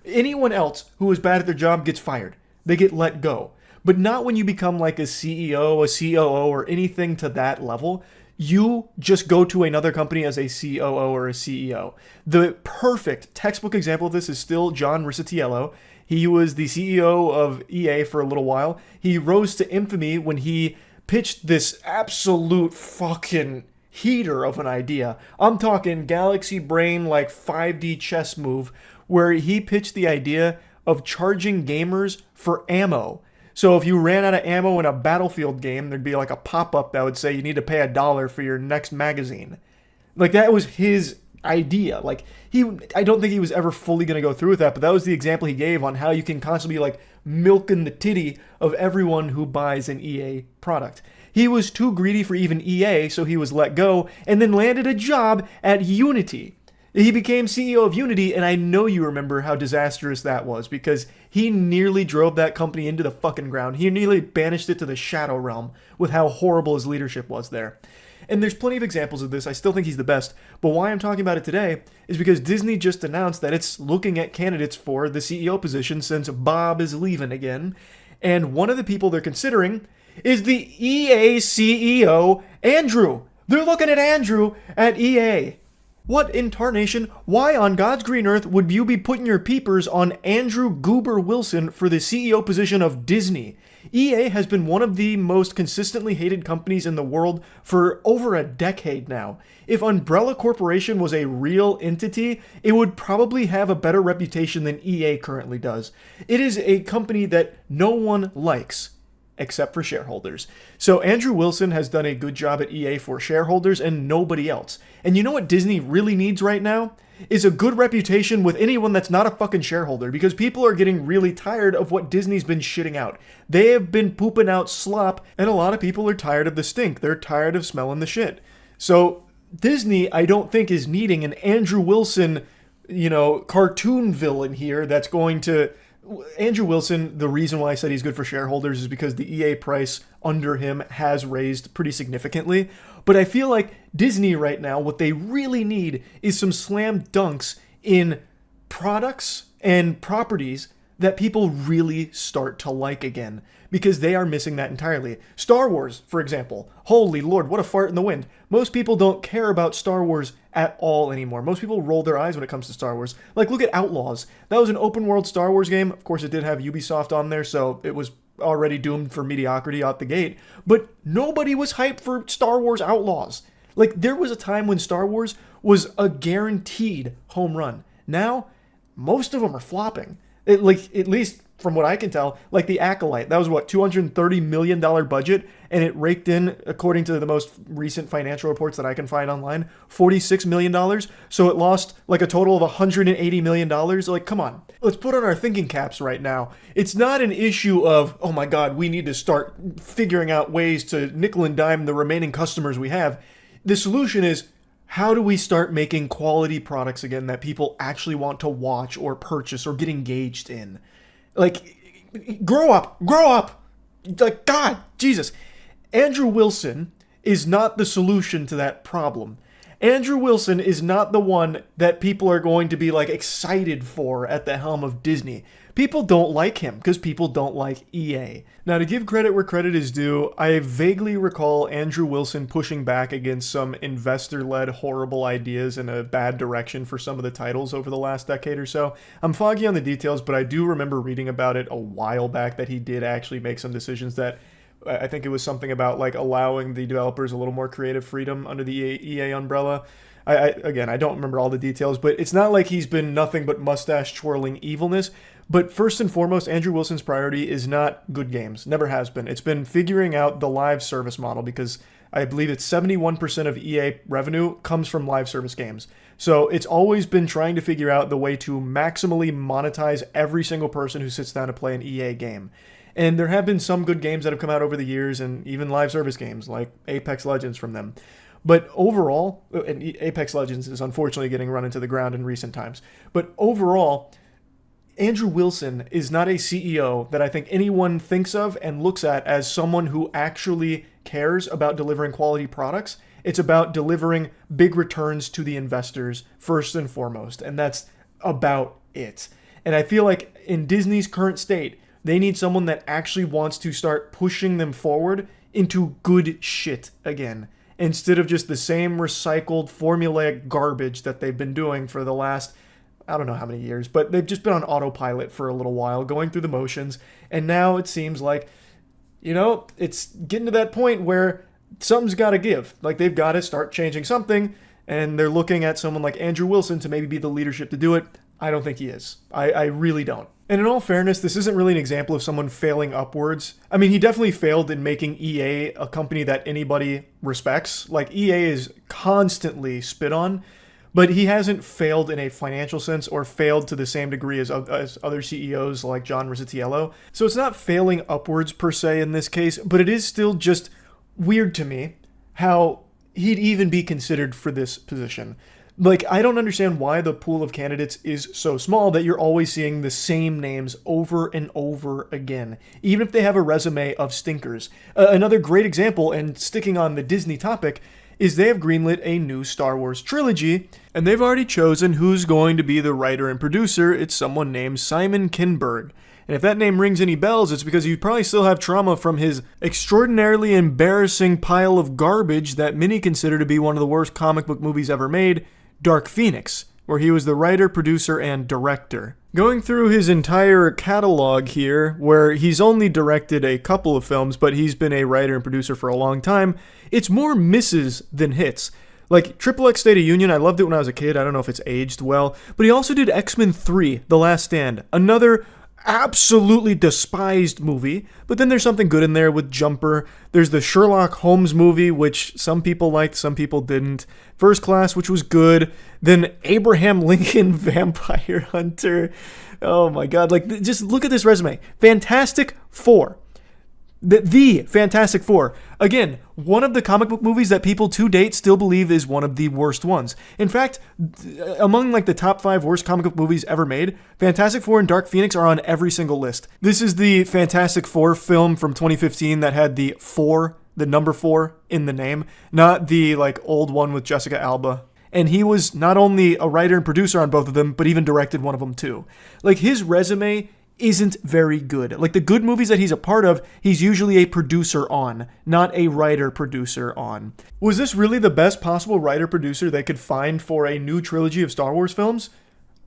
Anyone else who is bad at their job gets fired. They get let go. But not when you become like a CEO, a COO, or anything to that level. You just go to another company as a COO or a CEO. The perfect textbook example of this is still John Riccitiello. He was the CEO of EA for a little while. He rose to infamy when he pitched this absolute fucking heater of an idea. I'm talking galaxy brain, like 5D chess move, where he pitched the idea of charging gamers for ammo. So if you ran out of ammo in a Battlefield game, there'd be like a pop-up that would say you need to pay $1 for your next magazine. Like, that was his idea. Like, I don't think he was ever fully going to go through with that, but that was the example he gave on how you can constantly be like milking the titty of everyone who buys an EA product. He was too greedy for even EA, so he was let go and then landed a job at Unity. He became CEO of Unity, and I know you remember how disastrous that was, because he nearly drove that company into the fucking ground. He nearly banished it to the Shadow Realm with how horrible his leadership was there. And there's plenty of examples of this. I still think he's the best. But why I'm talking about it today is because Disney just announced that it's looking at candidates for the CEO position since Bob is leaving again. And one of the people they're considering is the EA CEO, Andrew. They're looking at Andrew at EA. What in tarnation? Why on God's green earth would you be putting your peepers on Andrew Goober Wilson for the CEO position of Disney? EA has been one of the most consistently hated companies in the world for over a decade now. If Umbrella Corporation was a real entity, it would probably have a better reputation than EA currently does. It is a company that no one likes, except for shareholders. So Andrew Wilson has done a good job at EA for shareholders and nobody else. And you know what Disney really needs right now? Is a good reputation with anyone that's not a fucking shareholder, because people are getting really tired of what Disney's been shitting out. They have been pooping out slop, and a lot of people are tired of the stink. They're tired of smelling the shit. So Disney, I don't think, is needing an Andrew Wilson, cartoon villain here that's going to... Andrew Wilson, the reason why I said he's good for shareholders is because the EA price under him has raised pretty significantly. But I feel like Disney right now, what they really need is some slam dunks in products and properties that people really start to like again, because they are missing that entirely. Star Wars, for example. Holy Lord, what a fart in the wind. Most people don't care about Star Wars at all anymore. Most people roll their eyes when it comes to Star Wars. Like, look at Outlaws. That was an open world Star Wars game. Of course, it did have Ubisoft on there, so it was already doomed for mediocrity out the gate. But nobody was hyped for Star Wars Outlaws. Like, there was a time when Star Wars was a guaranteed home run. Now, most of them are flopping. At least from what I can tell, like the Acolyte, that was what, $230 million budget, and it raked in, according to the most recent financial reports that I can find online, $46 million. So it lost like a total of $180 million. Like, come on, let's put on our thinking caps right now. It's not an issue of, oh my God, we need to start figuring out ways to nickel and dime the remaining customers we have. The solution is, how do we start making quality products again that people actually want to watch or purchase or get engaged in? Like, grow up. Like, God, Jesus. Andrew Wilson is not the solution to that problem. Andrew Wilson is not the one that people are going to be like excited for at the helm of Disney. People don't like him because people don't like EA. Now, to give credit where credit is due, I vaguely recall Andrew Wilson pushing back against some investor-led horrible ideas in a bad direction for some of the titles over the last decade or so. I'm foggy on the details, but I do remember reading about it a while back that he did actually make some decisions that I think it was something about like allowing the developers a little more creative freedom under the EA umbrella. Again, I don't remember all the details, but it's not like he's been nothing but mustache twirling evilness. But first and foremost, Andrew Wilson's priority is not good games. Never has been. It's been figuring out the live service model, because I believe it's 71% of EA revenue comes from live service games. So it's always been trying to figure out the way to maximally monetize every single person who sits down to play an EA game. And there have been some good games that have come out over the years, and even live service games like Apex Legends from them. But overall, and Apex Legends is unfortunately getting run into the ground in recent times, but overall, Andrew Wilson is not a CEO that I think anyone thinks of and looks at as someone who actually cares about delivering quality products. It's about delivering big returns to the investors first and foremost, and that's about it. And I feel like in Disney's current state, they need someone that actually wants to start pushing them forward into good shit again, instead of just the same recycled formulaic garbage that they've been doing for the last, I don't know how many years, but they've just been on autopilot for a little while, going through the motions, and now it seems like, it's getting to that point where something's got to give. Like, they've got to start changing something, and they're looking at someone like Andrew Wilson to maybe be the leadership to do it. I don't think he is. I really don't. And in all fairness, this isn't really an example of someone failing upwards. I mean, he definitely failed in making EA a company that anybody respects. Like, EA is constantly spit on, but he hasn't failed in a financial sense or failed to the same degree as other CEOs like John Rizzitiello. So it's not failing upwards per se in this case, but it is still just weird to me how he'd even be considered for this position. Like, I don't understand why the pool of candidates is so small that you're always seeing the same names over and over again, even if they have a resume of stinkers. Another great example, and sticking on the Disney topic, is they have greenlit a new Star Wars trilogy, and they've already chosen who's going to be the writer and producer. It's someone named Simon Kinberg. And if that name rings any bells, it's because you probably still have trauma from his extraordinarily embarrassing pile of garbage that many consider to be one of the worst comic book movies ever made, Dark Phoenix, where he was the writer, producer, and director. Going through his entire catalog here, where he's only directed a couple of films, but he's been a writer and producer for a long time, it's more misses than hits. Like, XXX State of Union, I loved it when I was a kid. I don't know if it's aged well. But he also did X-Men 3, The Last Stand, another absolutely despised movie, but then there's something good in there with Jumper. There's the Sherlock Holmes movie, which some people liked, some people didn't. First Class, which was good. Then Abraham Lincoln Vampire Hunter. Oh my god, like, just look at this resume. Fantastic Four. The Fantastic Four. Again, one of the comic book movies that people to date still believe is one of the worst ones. In fact, among like the top 5 worst comic book movies ever made, Fantastic Four and Dark Phoenix are on every single list. This is the Fantastic Four film from 2015 that had the number 4 in the name, not the like old one with Jessica Alba. And he was not only a writer and producer on both of them, but even directed one of them too. Like, his resume isn't very good. Like, the good movies that he's a part of, he's usually a producer on, not a writer-producer on. Was this really the best possible writer-producer they could find for a new trilogy of Star Wars films?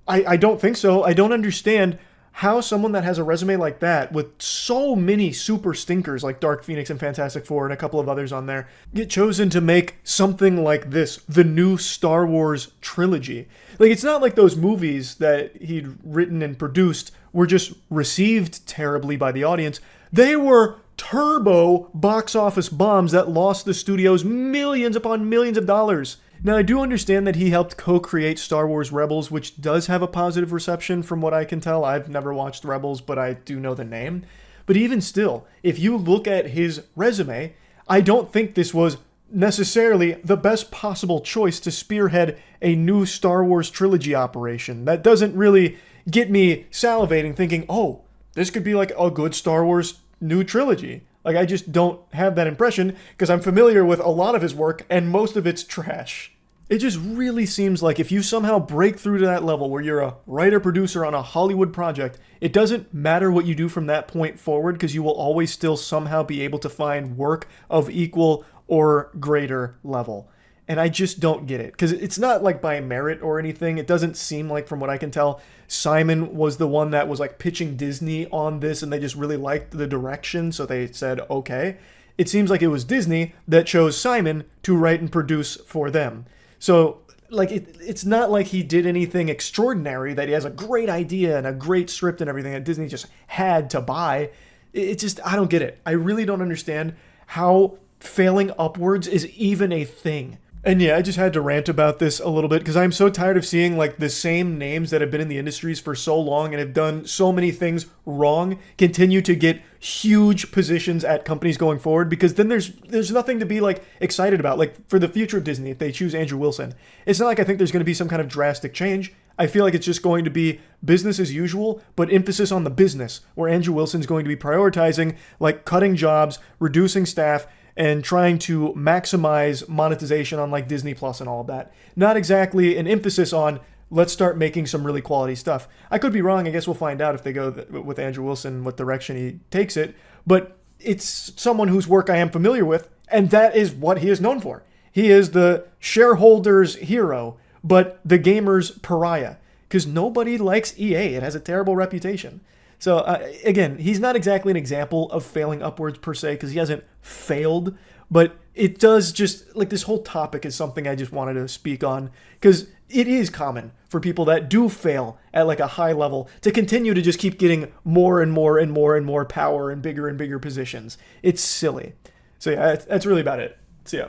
I don't think so. I don't understand how someone that has a resume like that, with so many super stinkers like Dark Phoenix and Fantastic Four and a couple of others on there, get chosen to make something like this, the new Star Wars trilogy. Like, it's not like those movies that he'd written and produced were just received terribly by the audience. They were turbo box office bombs that lost the studios millions upon millions of dollars. Now, I do understand that he helped co-create Star Wars Rebels, which does have a positive reception from what I can tell. I've never watched Rebels, but I do know the name. But even still, if you look at his resume, I don't think this was necessarily the best possible choice to spearhead a new Star Wars trilogy operation. That doesn't really get me salivating thinking, oh, this could be like a good Star Wars new trilogy. Like, I just don't have that impression because I'm familiar with a lot of his work and most of it's trash. It just really seems like if you somehow break through to that level where you're a writer-producer on a Hollywood project, it doesn't matter what you do from that point forward because you will always still somehow be able to find work of equal or greater level. And I just don't get it. Because it's not like by merit or anything. It doesn't seem like, from what I can tell, Simon was the one that was like pitching Disney on this and they just really liked the direction, so they said, okay. It seems like it was Disney that chose Simon to write and produce for them. So, like, it's not like he did anything extraordinary, that he has a great idea and a great script and everything that Disney just had to buy. It just, I don't get it. I really don't understand how failing upwards is even a thing. And yeah, I just had to rant about this a little bit because I'm so tired of seeing like the same names that have been in the industries for so long and have done so many things wrong continue to get huge positions at companies going forward, because then there's nothing to be like excited about. Like, for the future of Disney, if they choose Andrew Wilson, it's not like I think there's going to be some kind of drastic change. I feel like it's just going to be business as usual, but emphasis on the business, where Andrew Wilson's going to be prioritizing like cutting jobs, reducing staff, and trying to maximize monetization on like Disney Plus and all of that. Not exactly an emphasis on, let's start making some really quality stuff. I could be wrong. I guess we'll find out if they go with Andrew Wilson, what direction he takes it. But it's someone whose work I am familiar with, and that is what he is known for. He is the shareholders' hero, but the gamer's pariah. Because nobody likes EA. It has a terrible reputation. So, again, he's not exactly an example of failing upwards per se, because he hasn't failed, but it does just, like, this whole topic is something I just wanted to speak on, because it is common for people that do fail at, like, a high level to continue to just keep getting more and more and more and more power and bigger positions. It's silly. So, yeah, that's really about it. See ya.